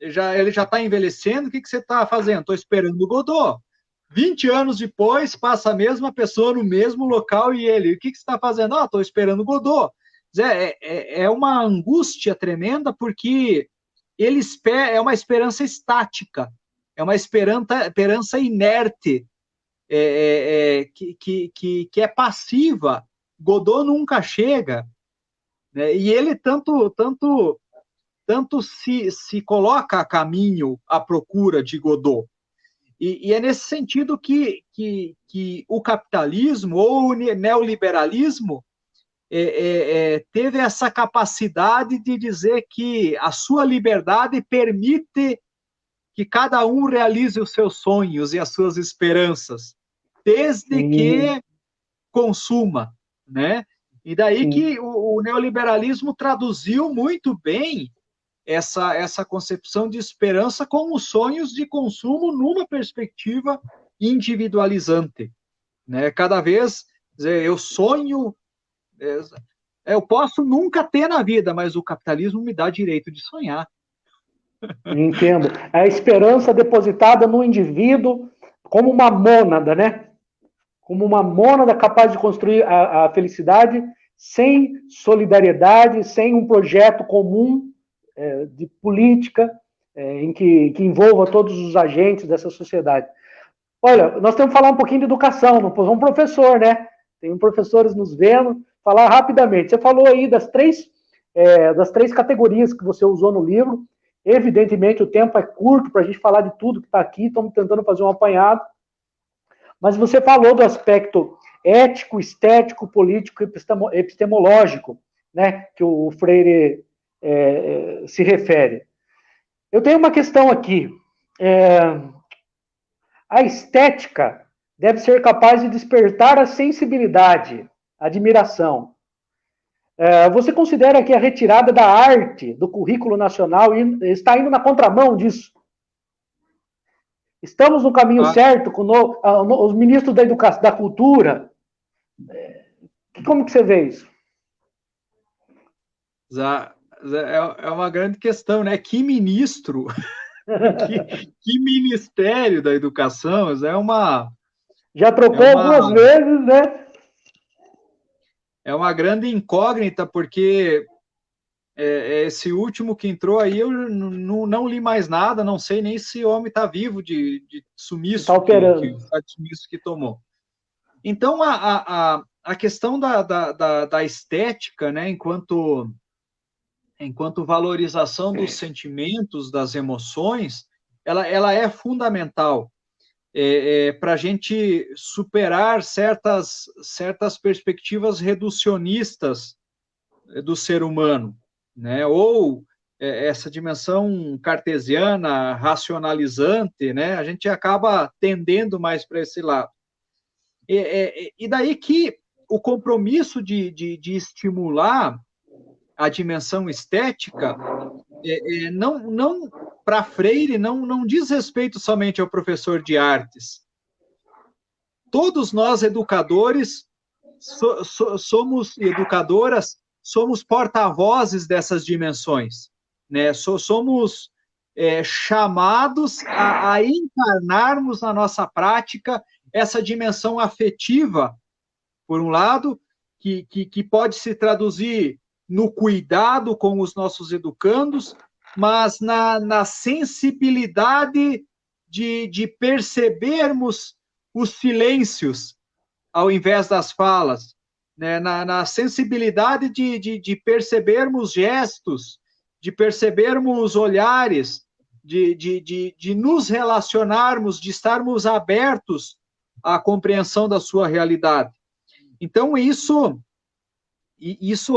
Speaker 2: ele já está envelhecendo, o que você está fazendo? Estou esperando o Godot. 20 anos depois, passa a mesma pessoa no mesmo local e ele, o que você está fazendo? Estou esperando o Godot. É uma angústia tremenda, porque ele é uma esperança estática, é uma esperança inerte, que é passiva. Godot nunca chega, né? E ele tanto se coloca a caminho à procura de Godot. E é nesse sentido que o capitalismo ou o neoliberalismo teve essa capacidade de dizer que a sua liberdade permite que cada um realize os seus sonhos e as suas esperanças, desde que consuma, né? E daí que o neoliberalismo traduziu muito bem essa concepção de esperança como sonhos de consumo numa perspectiva individualizante, né? Cada vez, eu sonho, eu posso nunca ter na vida, mas o capitalismo me dá direito de sonhar.
Speaker 1: Entendo. É a esperança depositada no indivíduo como uma mônada, né? Como uma mônada capaz de construir a felicidade sem solidariedade, sem um projeto comum de política que envolva todos os agentes dessa sociedade. Olha, nós temos que falar um pouquinho de educação, não somos um professor, né? Tem professores nos vendo. Falar rapidamente. Você falou aí das três categorias que você usou no livro. Evidentemente, o tempo é curto para a gente falar de tudo que está aqui, estamos tentando fazer um apanhado. Mas você falou do aspecto ético, estético, político e epistemológico, né, que o Freire se refere. Eu tenho uma questão aqui. A estética deve ser capaz de despertar a sensibilidade, a admiração. Você considera que a retirada da arte do currículo nacional está indo na contramão disso? Estamos no caminho certo com os ministros da educação, da cultura? Como que você vê isso?
Speaker 2: É uma grande questão, né? Que ministro, que ministério da educação,
Speaker 1: Já trocou algumas vezes, né?
Speaker 2: É uma grande incógnita, porque esse último que entrou aí, eu não li mais nada, não sei nem se o homem está vivo de sumiço, que tomou. Então, a questão da estética, né, enquanto valorização dos sentimentos, das emoções, ela é fundamental para a gente superar certas perspectivas reducionistas do ser humano, né? Ou essa dimensão cartesiana, racionalizante, né? A gente acaba tendendo mais para esse lado. E daí que o compromisso de estimular a dimensão estética não para Freire, não diz respeito somente ao professor de artes. Todos nós, educadores, somos educadoras, somos porta-vozes dessas dimensões, né? Somos chamados a encarnarmos na nossa prática essa dimensão afetiva, por um lado, que pode se traduzir no cuidado com os nossos educandos, mas na sensibilidade de percebermos os silêncios ao invés das falas, né? Na sensibilidade de percebermos gestos, de percebermos olhares, de nos relacionarmos, de estarmos abertos à compreensão da sua realidade. Então, isso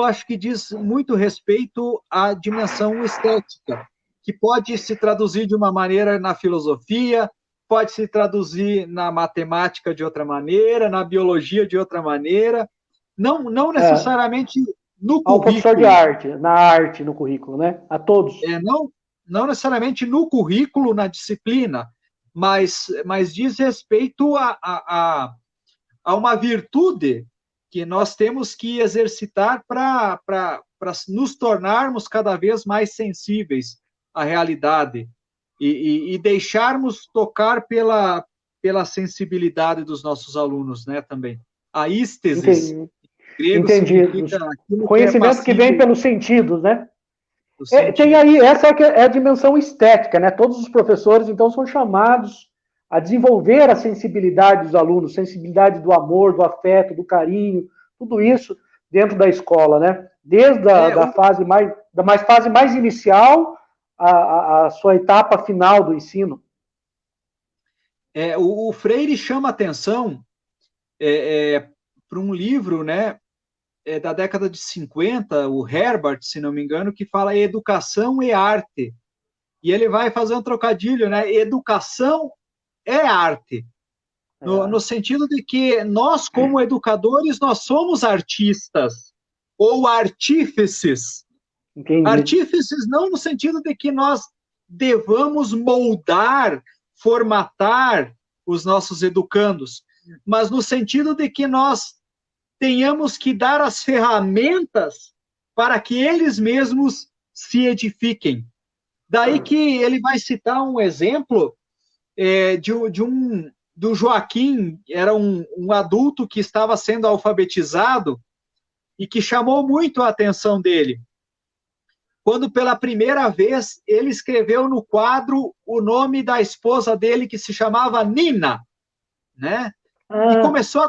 Speaker 2: acho que diz muito respeito à dimensão estética, que pode se traduzir de uma maneira na filosofia, pode se traduzir na matemática de outra maneira, na biologia de outra maneira, não necessariamente no currículo.
Speaker 1: Ao professor de arte, na arte, no currículo, né? A todos.
Speaker 2: Não necessariamente no currículo, na disciplina, mas diz respeito a uma virtude que nós temos que exercitar para nos tornarmos cada vez mais sensíveis à realidade e deixarmos tocar pela sensibilidade dos nossos alunos, né, também. A ístesis, grego, significa
Speaker 1: conhecimento que vem pelos sentidos, né? Tem aí, essa é a dimensão estética, né? Todos os professores, então, são chamados a desenvolver a sensibilidade dos alunos, sensibilidade do amor, do afeto, do carinho, tudo isso dentro da escola, né? Desde a fase mais inicial à sua etapa final do ensino.
Speaker 2: O Freire chama atenção para um livro, né, da década de 50, o Herbart, se não me engano, que fala educação e arte. E ele vai fazer um trocadilho, né? Educação é arte. No sentido de que nós, como educadores, nós somos artistas ou artífices.
Speaker 1: Entendi.
Speaker 2: Artífices não no sentido de que nós devamos moldar, formatar os nossos educandos, mas no sentido de que nós tenhamos que dar as ferramentas para que eles mesmos se edifiquem. Daí que ele vai citar um exemplo do Joaquim, era um adulto que estava sendo alfabetizado e que chamou muito a atenção dele. Quando pela primeira vez ele escreveu no quadro o nome da esposa dele, que se chamava Nina, né? E começou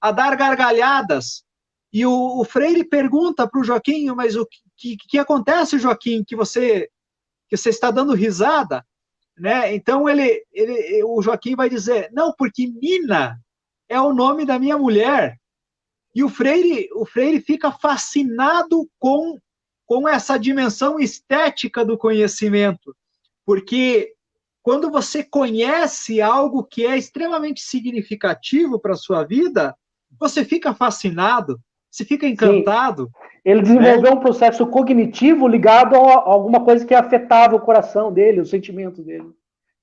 Speaker 2: a dar gargalhadas. E o Freire pergunta para o Joaquim, mas o que acontece, Joaquim, que você está dando risada? Né? Então o Joaquim vai dizer, não, porque Nina é o nome da minha mulher. E o Freire fica fascinado com essa dimensão estética do conhecimento, porque quando você conhece algo que é extremamente significativo para a sua vida, você fica fascinado, você fica encantado.
Speaker 1: Sim. Ele desenvolveu um processo cognitivo ligado a alguma coisa que afetava o coração dele, os sentimentos dele.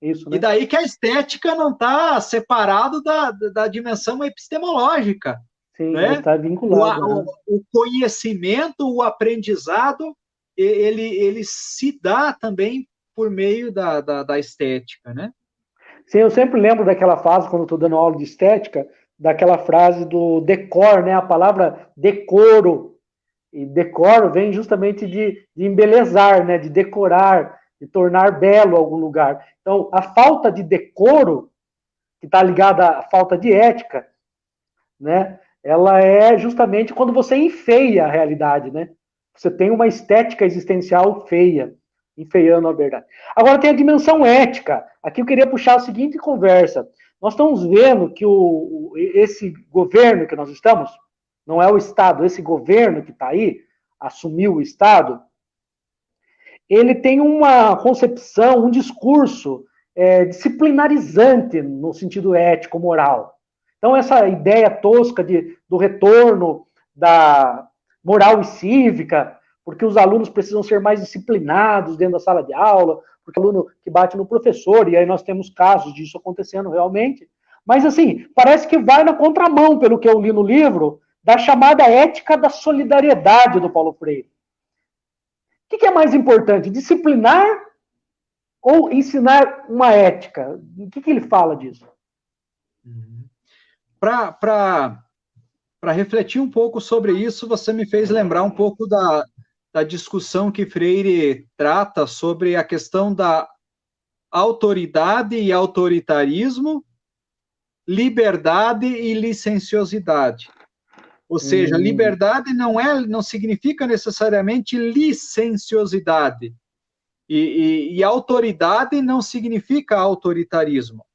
Speaker 1: Isso, né?
Speaker 2: E daí que a estética não está separado da dimensão epistemológica.
Speaker 1: Sim,
Speaker 2: né?
Speaker 1: Está vinculado.
Speaker 2: O conhecimento, o aprendizado, ele se dá também por meio da estética, né?
Speaker 1: Sim, eu sempre lembro daquela frase, quando estou dando aula de estética, daquela frase do decor, né? A palavra decoro. E decoro vem justamente de embelezar, né? De decorar, de tornar belo algum lugar. Então, a falta de decoro, que está ligada à falta de ética, né? Ela é justamente quando você enfeia a realidade, né? Você tem uma estética existencial feia, enfeiando a verdade. Agora tem a dimensão ética. Aqui eu queria puxar a seguinte conversa. Nós estamos vendo que esse governo que nós estamos, não é o Estado, esse governo que está aí, assumiu o Estado, ele tem uma concepção, um discurso disciplinarizante no sentido ético-moral. Então, essa ideia tosca do retorno da moral e cívica, porque os alunos precisam ser mais disciplinados dentro da sala de aula, porque o aluno que bate no professor, e aí nós temos casos disso acontecendo realmente. Mas, assim, parece que vai na contramão, pelo que eu li no livro, da chamada ética da solidariedade do Paulo Freire. O que é mais importante, disciplinar ou ensinar uma ética? O que ele fala disso?
Speaker 2: Para refletir um pouco sobre isso, você me fez lembrar um pouco da discussão que Freire trata sobre a questão da autoridade e autoritarismo, liberdade e licenciosidade. Ou seja, liberdade não significa necessariamente licenciosidade. E autoridade não significa autoritarismo.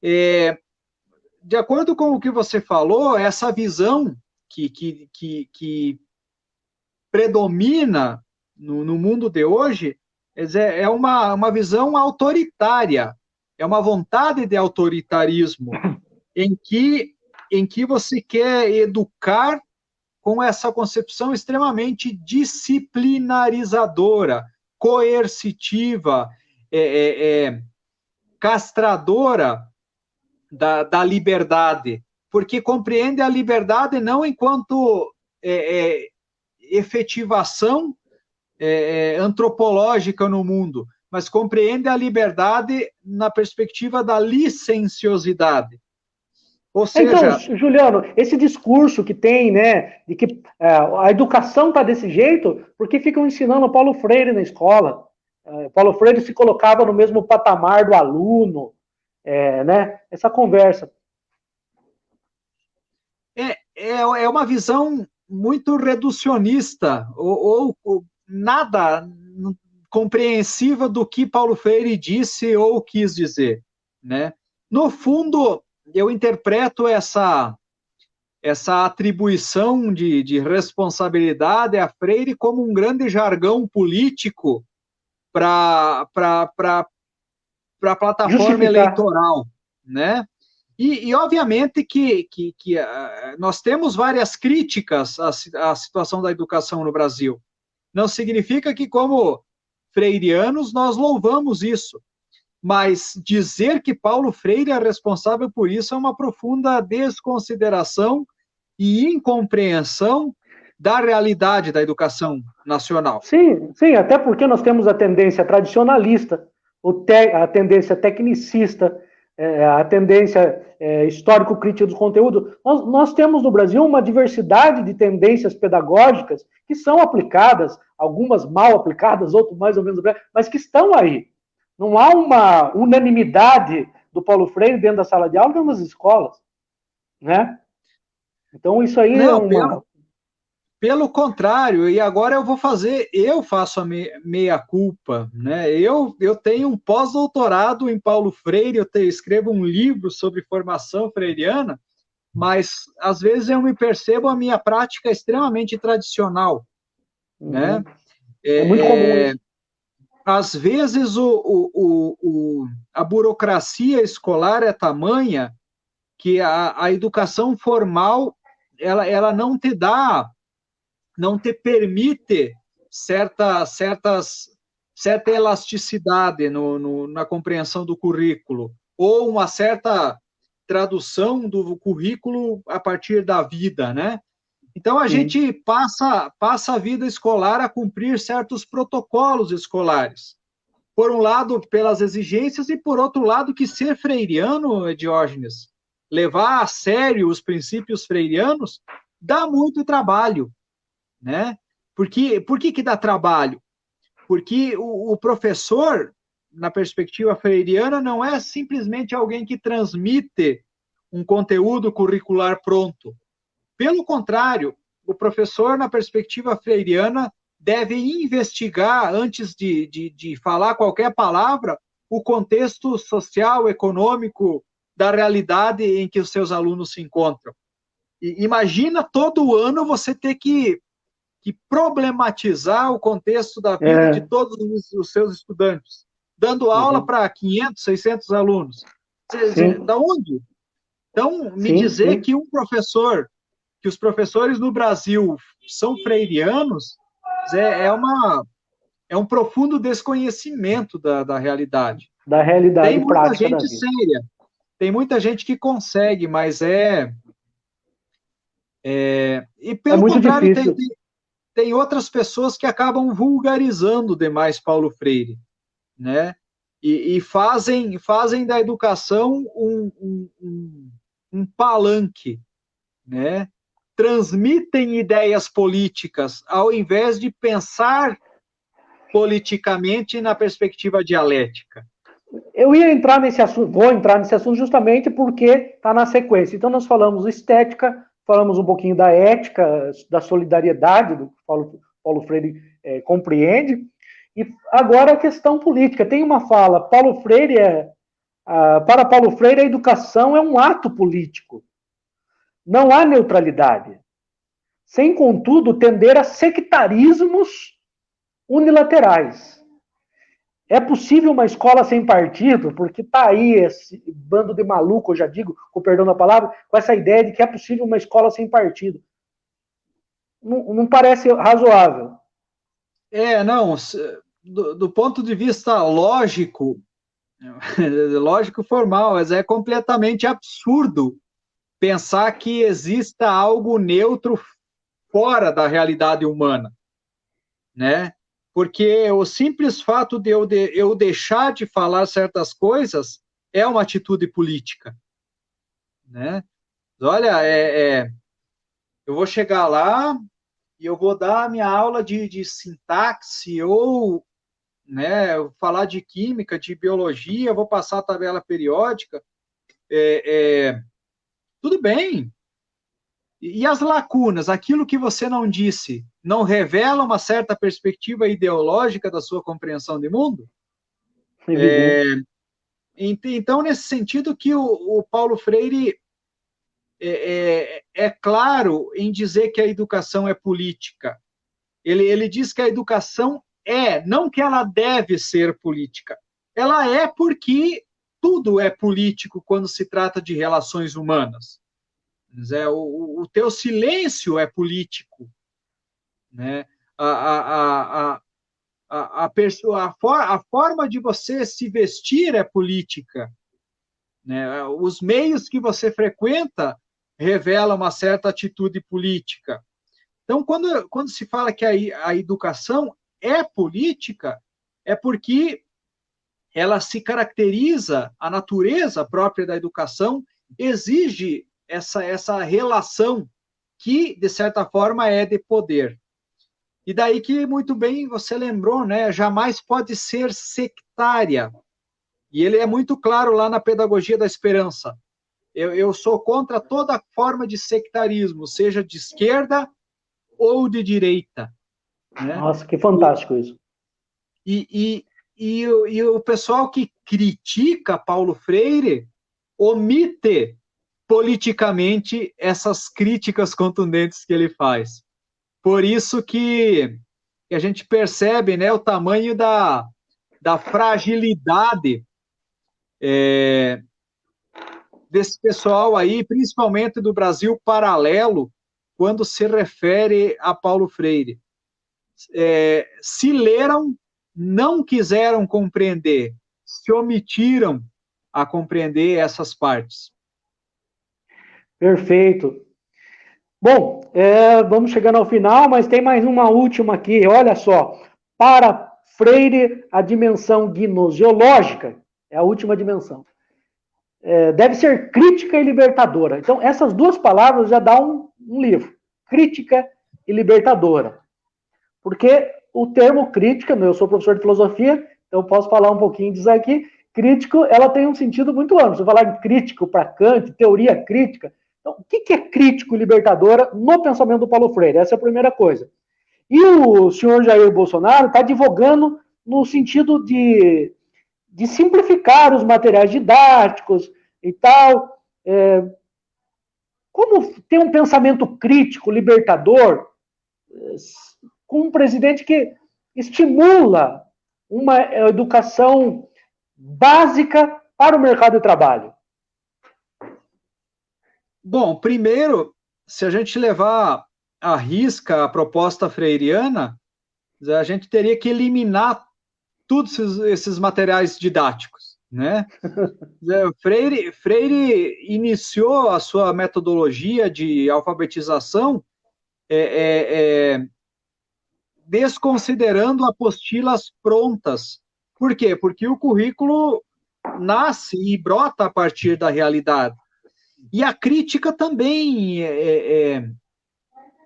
Speaker 2: De acordo com o que você falou, essa visão que predomina no mundo de hoje é uma visão autoritária, é uma vontade de autoritarismo, em que você quer educar com essa concepção extremamente disciplinarizadora, coercitiva, castradora da liberdade, porque compreende a liberdade não enquanto efetivação antropológica no mundo, mas compreende a liberdade na perspectiva da licenciosidade. Ou seja...
Speaker 1: Então, Juliano, esse discurso que tem, né, de que a educação está desse jeito, porque ficam ensinando Paulo Freire na escola. Paulo Freire se colocava no mesmo patamar do aluno, né? Essa conversa.
Speaker 2: É uma visão muito reducionista, ou nada compreensiva do que Paulo Freire disse ou quis dizer, né? No fundo, eu interpreto essa atribuição de responsabilidade a Freire como um grande jargão político para a plataforma eleitoral, né? E obviamente que nós temos várias críticas à situação da educação no Brasil. Não significa que, como freirianos, nós louvamos isso. Mas dizer que Paulo Freire é responsável por isso é uma profunda desconsideração e incompreensão da realidade da educação nacional.
Speaker 1: Sim, sim, até porque nós temos a tendência tradicionalista, a tendência tecnicista, a tendência histórico-crítica do conteúdo. Nós temos no Brasil uma diversidade de tendências pedagógicas que são aplicadas, algumas mal aplicadas, outras mais ou menos, mas que estão aí. Não há uma unanimidade do Paulo Freire dentro da sala de aula dentro das escolas, né? Então isso aí é uma...
Speaker 2: Pelo contrário, e agora eu faço a meia-culpa, né? Eu tenho um pós-doutorado em Paulo Freire, escrevo um livro sobre formação freiriana, mas às vezes eu me percebo a minha prática extremamente tradicional, né?
Speaker 1: É muito comum isso.
Speaker 2: Às vezes a burocracia escolar é tamanha que a educação formal ela não te permite certa elasticidade na compreensão do currículo, ou uma certa tradução do currículo a partir da vida, né? Então, a gente passa a vida escolar a cumprir certos protocolos escolares. Por um lado, pelas exigências, e por outro lado, que ser freiriano, Diógenes, levar a sério os princípios freirianos, dá muito trabalho, né? Por que dá trabalho? Porque o professor, na perspectiva freiriana, não é simplesmente alguém que transmite um conteúdo curricular pronto. Pelo contrário, o professor, na perspectiva freiriana, deve investigar, antes de falar qualquer palavra, o contexto social, econômico da realidade em que os seus alunos se encontram. E imagina todo ano você ter que problematizar o contexto da vida de todos os seus estudantes, dando aula para 500, 600 alunos. Da onde? Então, me dizer que que os professores no Brasil são freirianos, é um profundo desconhecimento da realidade.
Speaker 1: Da realidade prática da vida.
Speaker 2: Tem muita gente séria, tem muita gente que consegue, mas e pelo
Speaker 1: muito
Speaker 2: contrário,
Speaker 1: difícil.
Speaker 2: Tem outras pessoas que acabam vulgarizando demais Paulo Freire, né? E fazem da educação um palanque, né? transmitem ideias políticas, ao invés de pensar politicamente na perspectiva dialética.
Speaker 1: Eu ia entrar nesse assunto, vou entrar nesse assunto justamente porque está na sequência. Então, nós falamos estética, falamos um pouquinho da ética, da solidariedade, do que Paulo Freire compreende, e agora a questão política. Tem uma fala, para Paulo Freire, a educação é um ato político. Não há neutralidade. Sem, contudo, tender a sectarismos unilaterais. É possível uma escola sem partido? Porque está aí esse bando de maluco, eu já digo, com perdão da palavra, com essa ideia de que é possível uma escola sem partido. Não parece razoável.
Speaker 2: Não, do ponto de vista lógico, lógico formal, mas é completamente absurdo pensar que exista algo neutro fora da realidade humana, né? Porque o simples fato de eu deixar de falar certas coisas é uma atitude política, né? Olha, eu vou chegar lá e eu vou dar a minha aula de sintaxe ou, né, falar de química, de biologia, vou passar a tabela periódica, tudo bem. E as lacunas, aquilo que você não disse, não revela uma certa perspectiva ideológica da sua compreensão de mundo? Então, nesse sentido que o Paulo Freire é claro em dizer que a educação é política. Ele diz que a educação não que ela deve ser política. Ela é porque tudo é político quando se trata de relações humanas. O teu silêncio é político, né? A forma de você se vestir é política, né? Os meios que você frequenta revelam uma certa atitude política. Então, quando se fala que a educação é política, é porque ela se caracteriza, a natureza própria da educação exige essa relação que, de certa forma, é de poder. E daí que, muito bem, você lembrou, né? Jamais pode ser sectária. E ele é muito claro lá na Pedagogia da Esperança. Eu sou contra toda forma de sectarismo, seja de esquerda ou de direita. Né?
Speaker 1: Nossa, que fantástico isso.
Speaker 2: E o pessoal que critica Paulo Freire omite politicamente essas críticas contundentes que ele faz. Por isso que a gente percebe, né, o tamanho da fragilidade desse pessoal aí, principalmente do Brasil paralelo, quando se refere a Paulo Freire. Se leram, não quiseram compreender, se omitiram a compreender essas partes.
Speaker 1: Perfeito. Bom, vamos chegando ao final, mas tem mais uma última aqui. Olha só, para Freire, a dimensão gnosiológica é a última dimensão. Deve ser crítica e libertadora. Então, essas duas palavras já dão um livro. Crítica e libertadora. Porque o termo crítica, eu sou professor de filosofia, então eu posso falar um pouquinho disso aqui. Crítico, ela tem um sentido muito amplo. Se eu falar em crítico para Kant, teoria crítica. Então, o que é crítico e libertadora no pensamento do Paulo Freire? Essa é a primeira coisa. E o senhor Jair Bolsonaro está advogando no sentido de simplificar os materiais didáticos e tal. Como ter um pensamento crítico, libertador, com um presidente que estimula uma educação básica para o mercado de trabalho?
Speaker 2: Bom, primeiro, se a gente levar à risca a proposta freiriana, a gente teria que eliminar todos esses materiais didáticos, né? Freire iniciou a sua metodologia de alfabetização desconsiderando apostilas prontas. Por quê? Porque o currículo nasce e brota a partir da realidade. E a crítica também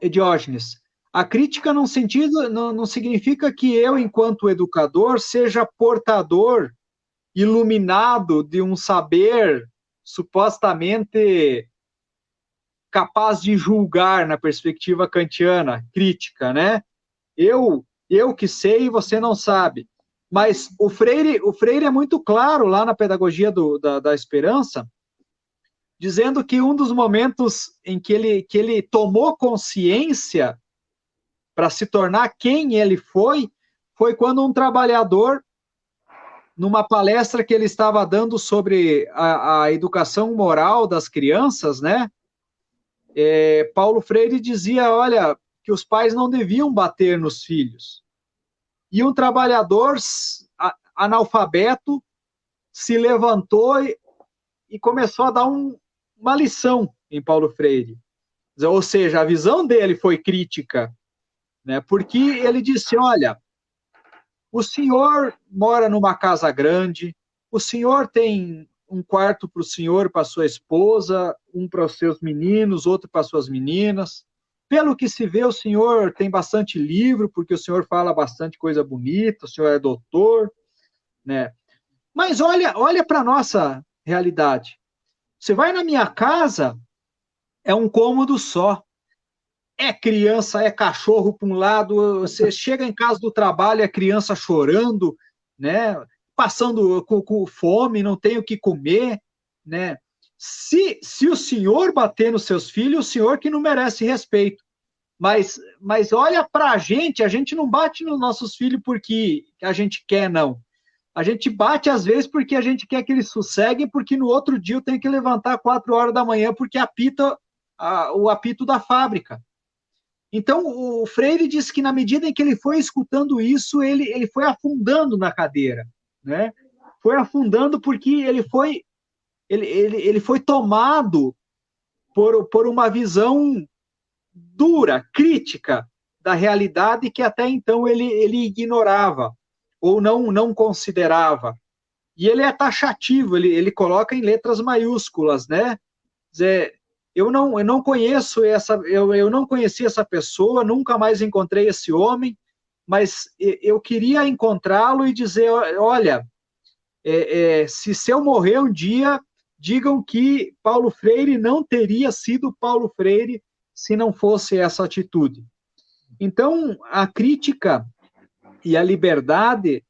Speaker 2: Diógenes, a crítica não significa que eu, enquanto educador, seja portador, iluminado de um saber supostamente capaz de julgar na perspectiva kantiana, crítica, né? Eu que sei, você não sabe. Mas o Freire é muito claro lá na Pedagogia da Esperança, dizendo que um dos momentos em que ele tomou consciência para se tornar quem ele foi quando um trabalhador, numa palestra que ele estava dando sobre a educação moral das crianças, né? Paulo Freire dizia, olha, que os pais não deviam bater nos filhos. E um trabalhador analfabeto se levantou e começou a dar uma lição em Paulo Freire. Ou seja, a visão dele foi crítica, né? Porque ele disse, olha, o senhor mora numa casa grande, o senhor tem um quarto para o senhor, para sua esposa, um para os seus meninos, outro para suas meninas. Pelo que se vê, o senhor tem bastante livro, porque o senhor fala bastante coisa bonita, o senhor é doutor, né? Mas olha para a nossa realidade. Você vai na minha casa, é um cômodo só. É criança, é cachorro para um lado, você chega em casa do trabalho, é criança chorando, né? Passando com fome, não tem o que comer, né? Se o senhor bater nos seus filhos, o senhor que não merece respeito. Mas olha para a gente não bate nos nossos filhos porque a gente quer, não. A gente bate às vezes porque a gente quer que eles sosseguem, porque no outro dia eu tenho que levantar 4 horas da manhã porque apita o apito da fábrica. Então, o Freire disse que na medida em que ele foi escutando isso, ele foi afundando na cadeira, né? Foi afundando porque ele foi tomado por uma visão dura, crítica da realidade que até então ele ignorava ou não considerava. E ele é taxativo, ele coloca em letras maiúsculas, né? Dizer, eu não conheço eu não conheci essa pessoa, nunca mais encontrei esse homem, mas eu queria encontrá-lo e dizer, olha, se eu morrer um dia, digam que Paulo Freire não teria sido Paulo Freire se não fosse essa atitude. Então, a crítica e a liberdade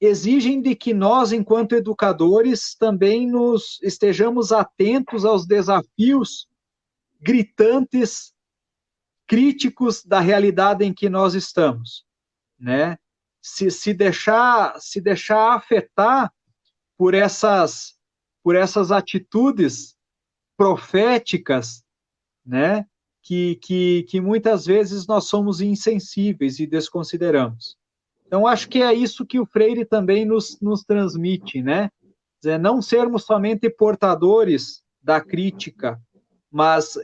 Speaker 2: exigem de que nós, enquanto educadores, também nos estejamos atentos aos desafios gritantes, críticos da realidade em que nós estamos, né? Se deixar afetar por essas atitudes proféticas, né? Que muitas vezes nós somos insensíveis e desconsideramos. Então, acho que é isso que o Freire também nos transmite, né? Não sermos somente portadores da crítica, mas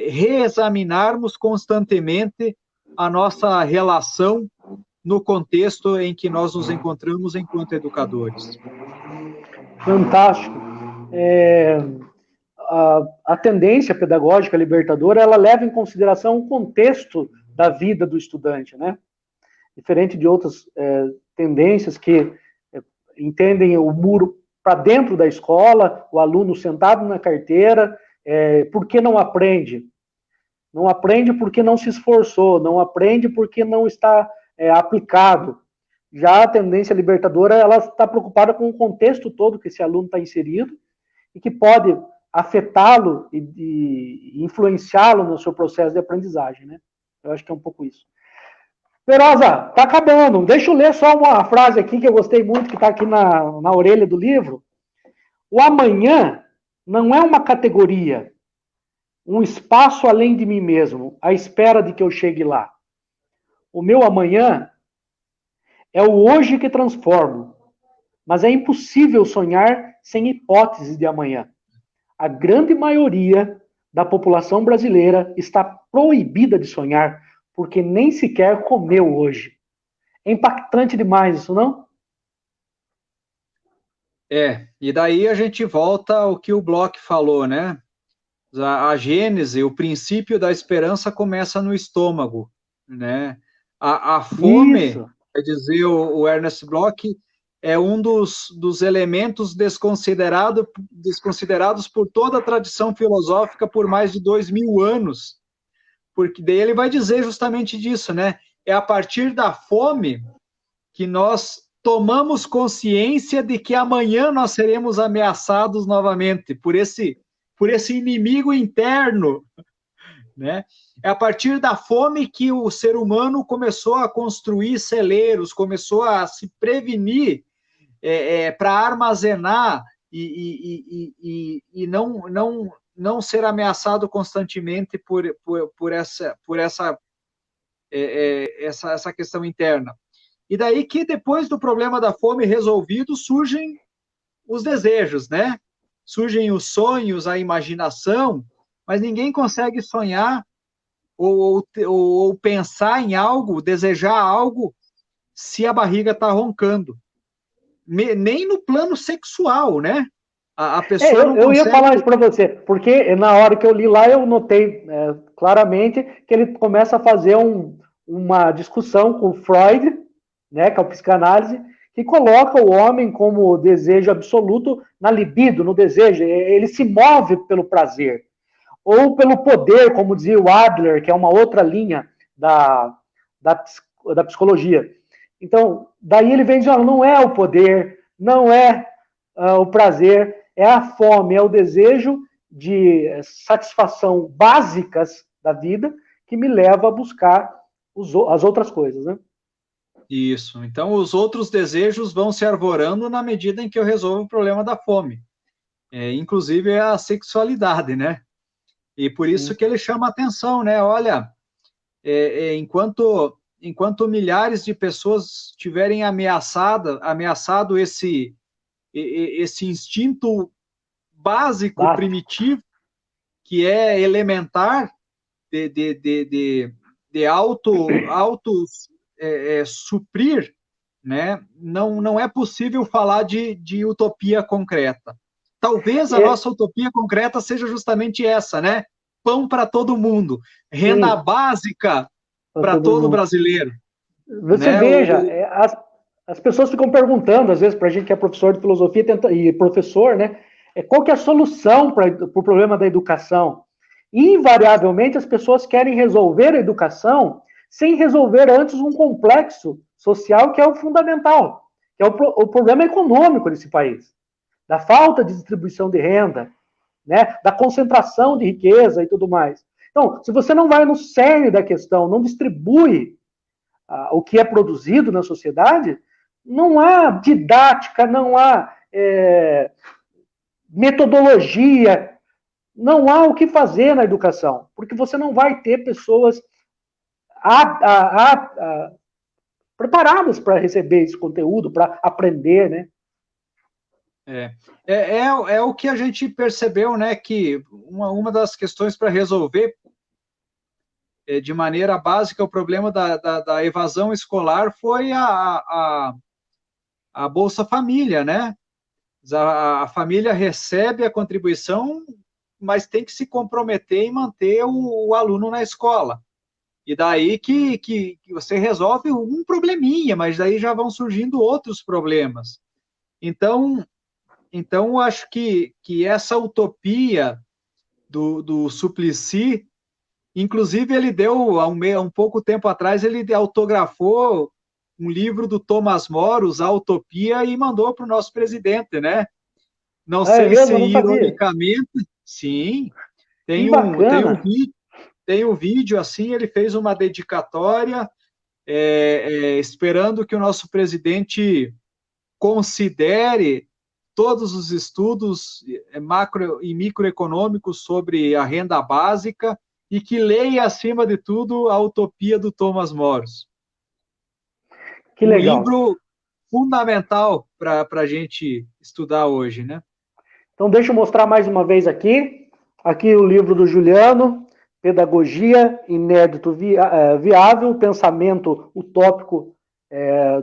Speaker 2: reexaminarmos constantemente a nossa relação no contexto em que nós nos encontramos enquanto educadores.
Speaker 1: Fantástico. A tendência pedagógica libertadora, ela leva em consideração o contexto da vida do estudante, né? Diferente de outras tendências que entendem o muro para dentro da escola, o aluno sentado na carteira, por que não aprende? Não aprende porque não se esforçou, não aprende porque não está aplicado. Já a tendência libertadora, ela está preocupada com o contexto todo que esse aluno está inserido e que pode afetá-lo e influenciá-lo no seu processo de aprendizagem, né? Eu acho que é um pouco isso. Perosa, tá acabando. Deixa eu ler só uma frase aqui que eu gostei muito, que está aqui na orelha do livro. O amanhã não é uma categoria, um espaço além de mim mesmo, à espera de que eu chegue lá. O meu amanhã é o hoje que transformo, mas é impossível sonhar sem hipótese de amanhã. A grande maioria da população brasileira está proibida de sonhar, porque nem sequer comeu hoje. É impactante demais isso, não?
Speaker 2: E daí a gente volta ao que o Bloch falou, né? A gênese, o princípio da esperança começa no estômago, né? A fome,
Speaker 1: Isso.
Speaker 2: quer dizer, o Ernest Bloch, é um dos elementos desconsiderados por toda a tradição filosófica por mais de 2000 anos, porque daí ele vai dizer justamente disso, né? É a partir da fome que nós tomamos consciência de que amanhã nós seremos ameaçados novamente por esse inimigo interno, né? É a partir da fome que o ser humano começou a construir celeiros, começou a se prevenir para armazenar e não ser ameaçado constantemente essa questão interna. E daí que depois do problema da fome resolvido, surgem os desejos, né? Surgem os sonhos, a imaginação, mas ninguém consegue sonhar ou pensar em algo, desejar algo, se a barriga está roncando. Nem no plano sexual, né? A pessoa não
Speaker 1: Eu ia
Speaker 2: consegue.
Speaker 1: falar isso para você, porque na hora que eu li lá, eu notei claramente que ele começa a fazer uma discussão com Freud, né, que é o psicanálise, que coloca o homem como desejo absoluto na libido, no desejo. Ele se move pelo prazer, ou pelo poder, como dizia o Adler, que é uma outra linha da, da psicologia. Então, daí ele vem dizendo, não é o poder, não é o prazer, é a fome, é o desejo de satisfação básicas da vida que me leva a buscar as outras coisas, né?
Speaker 2: Isso. Então, os outros desejos vão se arvorando na medida em que eu resolvo o problema da fome. Inclusive a sexualidade, né? E por isso que ele chama a atenção, né? Olha, enquanto milhares de pessoas tiverem ameaçado esse instinto básico, primitivo, que é elementar de suprir, né? Não é possível falar de utopia concreta. Talvez a nossa utopia concreta seja justamente essa, né? Pão para todo mundo, renda básica para todo brasileiro.
Speaker 1: Você
Speaker 2: Né?
Speaker 1: veja, as pessoas ficam perguntando, às vezes, para a gente que é professor de filosofia e professor, né? Qual que é a solução para o problema da educação? Invariavelmente, as pessoas querem resolver a educação sem resolver antes um complexo social que é o fundamental, que é o problema econômico desse país, da falta de distribuição de renda, né? Da concentração de riqueza e tudo mais. Então, se você não vai no cerne da questão, não distribui o que é produzido na sociedade, não há didática, não há metodologia, não há o que fazer na educação, porque você não vai ter pessoas preparadas para receber esse conteúdo, para aprender, né?
Speaker 2: É o que a gente percebeu, né, que uma das questões para resolver de maneira básica o problema da evasão escolar foi a Bolsa Família, né? A família recebe a contribuição, mas tem que se comprometer em manter o aluno na escola. E daí que você resolve um probleminha, mas daí já vão surgindo outros problemas. Então acho que essa utopia do Suplicy, inclusive ele deu, há um pouco tempo atrás, ele autografou um livro do Thomas Moros, A Utopia, e mandou para o nosso presidente, né? Não sei se
Speaker 1: Eu não sabia.
Speaker 2: ironicamente, sim,
Speaker 1: Que bacana.
Speaker 2: Tem um vídeo assim, ele fez uma dedicatória esperando que o nosso presidente considere todos os estudos macro e microeconômicos sobre a renda básica e que leia, acima de tudo, a Utopia do Thomas Moros.
Speaker 1: Que
Speaker 2: um
Speaker 1: legal.
Speaker 2: livro fundamental para a gente estudar hoje, né?
Speaker 1: Então, deixa eu mostrar mais uma vez aqui. Aqui o livro do Juliano, Pedagogia Inédito Viável, Pensamento Utópico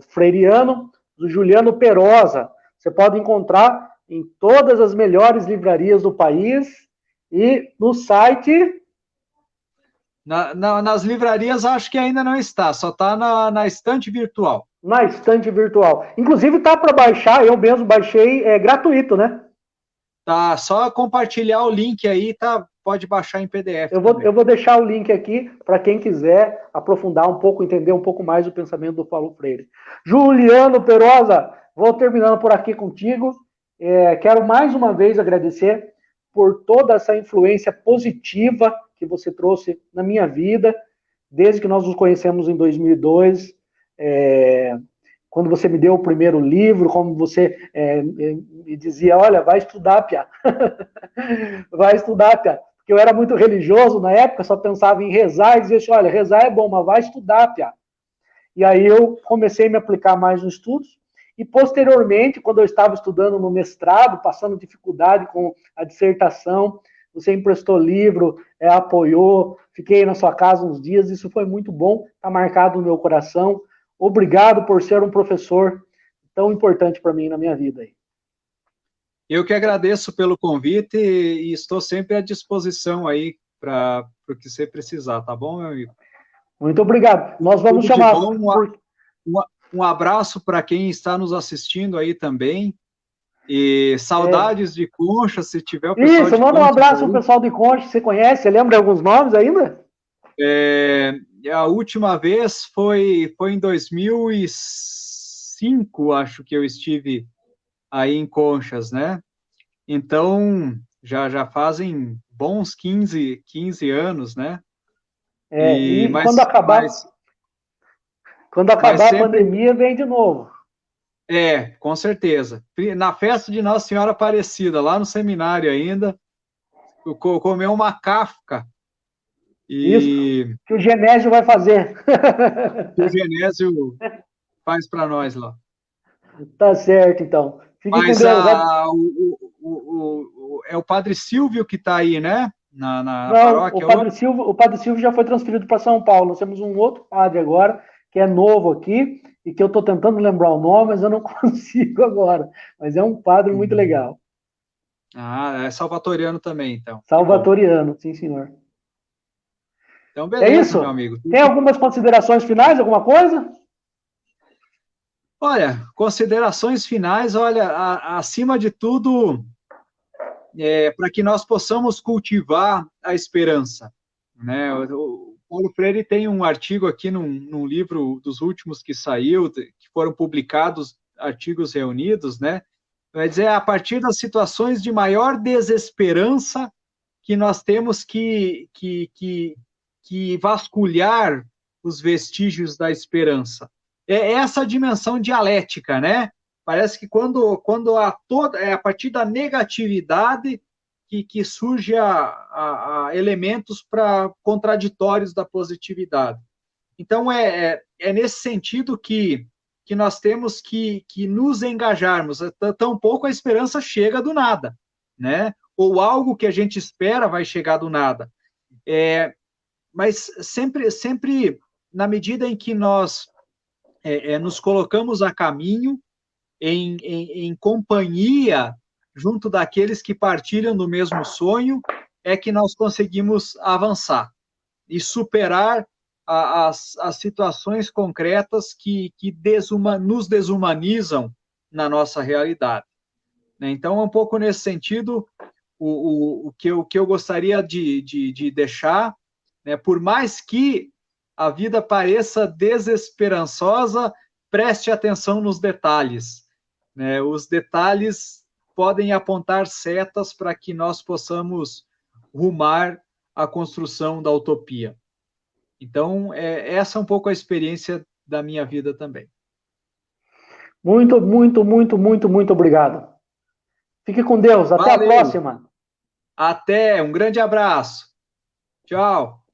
Speaker 1: Freiriano, do Juliano Perosa. Você pode encontrar em todas as melhores livrarias do país E no site...
Speaker 2: Nas livrarias acho que ainda não está, só está na estante virtual.
Speaker 1: Na estante virtual. Inclusive tá para baixar, eu mesmo baixei, é gratuito, né?
Speaker 2: Tá, só compartilhar o link aí, tá? Pode baixar em PDF.
Speaker 1: Eu vou deixar o link aqui para quem quiser aprofundar um pouco, entender um pouco mais o pensamento do Paulo Freire. Juliano Perosa, vou terminando por aqui contigo. Quero mais uma vez agradecer por toda essa influência positiva que você trouxe na minha vida, desde que nós nos conhecemos em 2002, quando você me deu o primeiro livro, como você me dizia, olha, vai estudar, Pia. Vai estudar, Pia. Porque eu era muito religioso na época, só pensava em rezar e dizia assim, olha, rezar é bom, mas vai estudar, Pia. E aí eu comecei a me aplicar mais nos estudos, e posteriormente, quando eu estava estudando no mestrado, passando dificuldade com a dissertação, você emprestou livro, apoiou, fiquei na sua casa uns dias, isso foi muito bom, está marcado no meu coração. Obrigado por ser um professor tão importante para mim na minha vida.
Speaker 2: Eu que agradeço pelo convite e estou sempre à disposição aí para o que você precisar, tá bom, meu amigo?
Speaker 1: Muito obrigado. Nós vamos chamar...
Speaker 2: Um abraço para quem está nos assistindo aí também. E saudades de Concha, se tiver o pessoal
Speaker 1: Isso, manda um abraço para o pessoal de Concha, você conhece? Você lembra de alguns nomes ainda?
Speaker 2: A última vez foi em 2005, acho que eu estive aí em Conchas, né? Então, já fazem bons 15 anos, né?
Speaker 1: Quando acabar a pandemia, vem de novo.
Speaker 2: Com certeza. Na festa de Nossa Senhora Aparecida, lá no seminário ainda, comeu uma Kafka.
Speaker 1: Isso, que o Genésio vai fazer.
Speaker 2: Que o Genésio faz para nós lá.
Speaker 1: Tá certo, então.
Speaker 2: Fique com Deus. É o Padre Silvio que está aí, né? Na paróquia.
Speaker 1: O Padre Silvio já foi transferido para São Paulo. Nós temos um outro padre agora, que é novo aqui, e que eu estou tentando lembrar o nome, mas eu não consigo agora. Mas é um padre muito legal.
Speaker 2: É salvatoriano também, então.
Speaker 1: Salvatoriano, sim, senhor.
Speaker 2: Então, beleza,
Speaker 1: é isso?
Speaker 2: Meu amigo.
Speaker 1: Tem algumas considerações finais, alguma coisa?
Speaker 2: Olha, considerações finais, acima de tudo, para que nós possamos cultivar a esperança, né? O Paulo Freire tem um artigo aqui num livro dos últimos que saiu, que foram publicados, artigos reunidos, né? Vai dizer, a partir das situações de maior desesperança que nós temos que vasculhar os vestígios da esperança. É essa dimensão dialética, né? Parece que quando é a partir da negatividade que surge elementos contraditórios da positividade. Então, é nesse sentido que nós temos que nos engajarmos. Tampouco a esperança chega do nada, né? Ou algo que a gente espera vai chegar do nada. Mas sempre na medida em que nós nos colocamos a caminho, em companhia, junto daqueles que partilham do mesmo sonho, é que nós conseguimos avançar e superar as situações concretas que nos desumanizam na nossa realidade. Então, é um pouco nesse sentido o que eu gostaria de deixar, né? Por mais que a vida pareça desesperançosa, preste atenção nos detalhes, né? Os detalhes podem apontar setas para que nós possamos rumar à construção da utopia. Então, essa é um pouco a experiência da minha vida também.
Speaker 1: Muito, muito, muito, muito, muito obrigado. Fique com Deus. Até a próxima.
Speaker 2: Até. Um grande abraço. Tchau.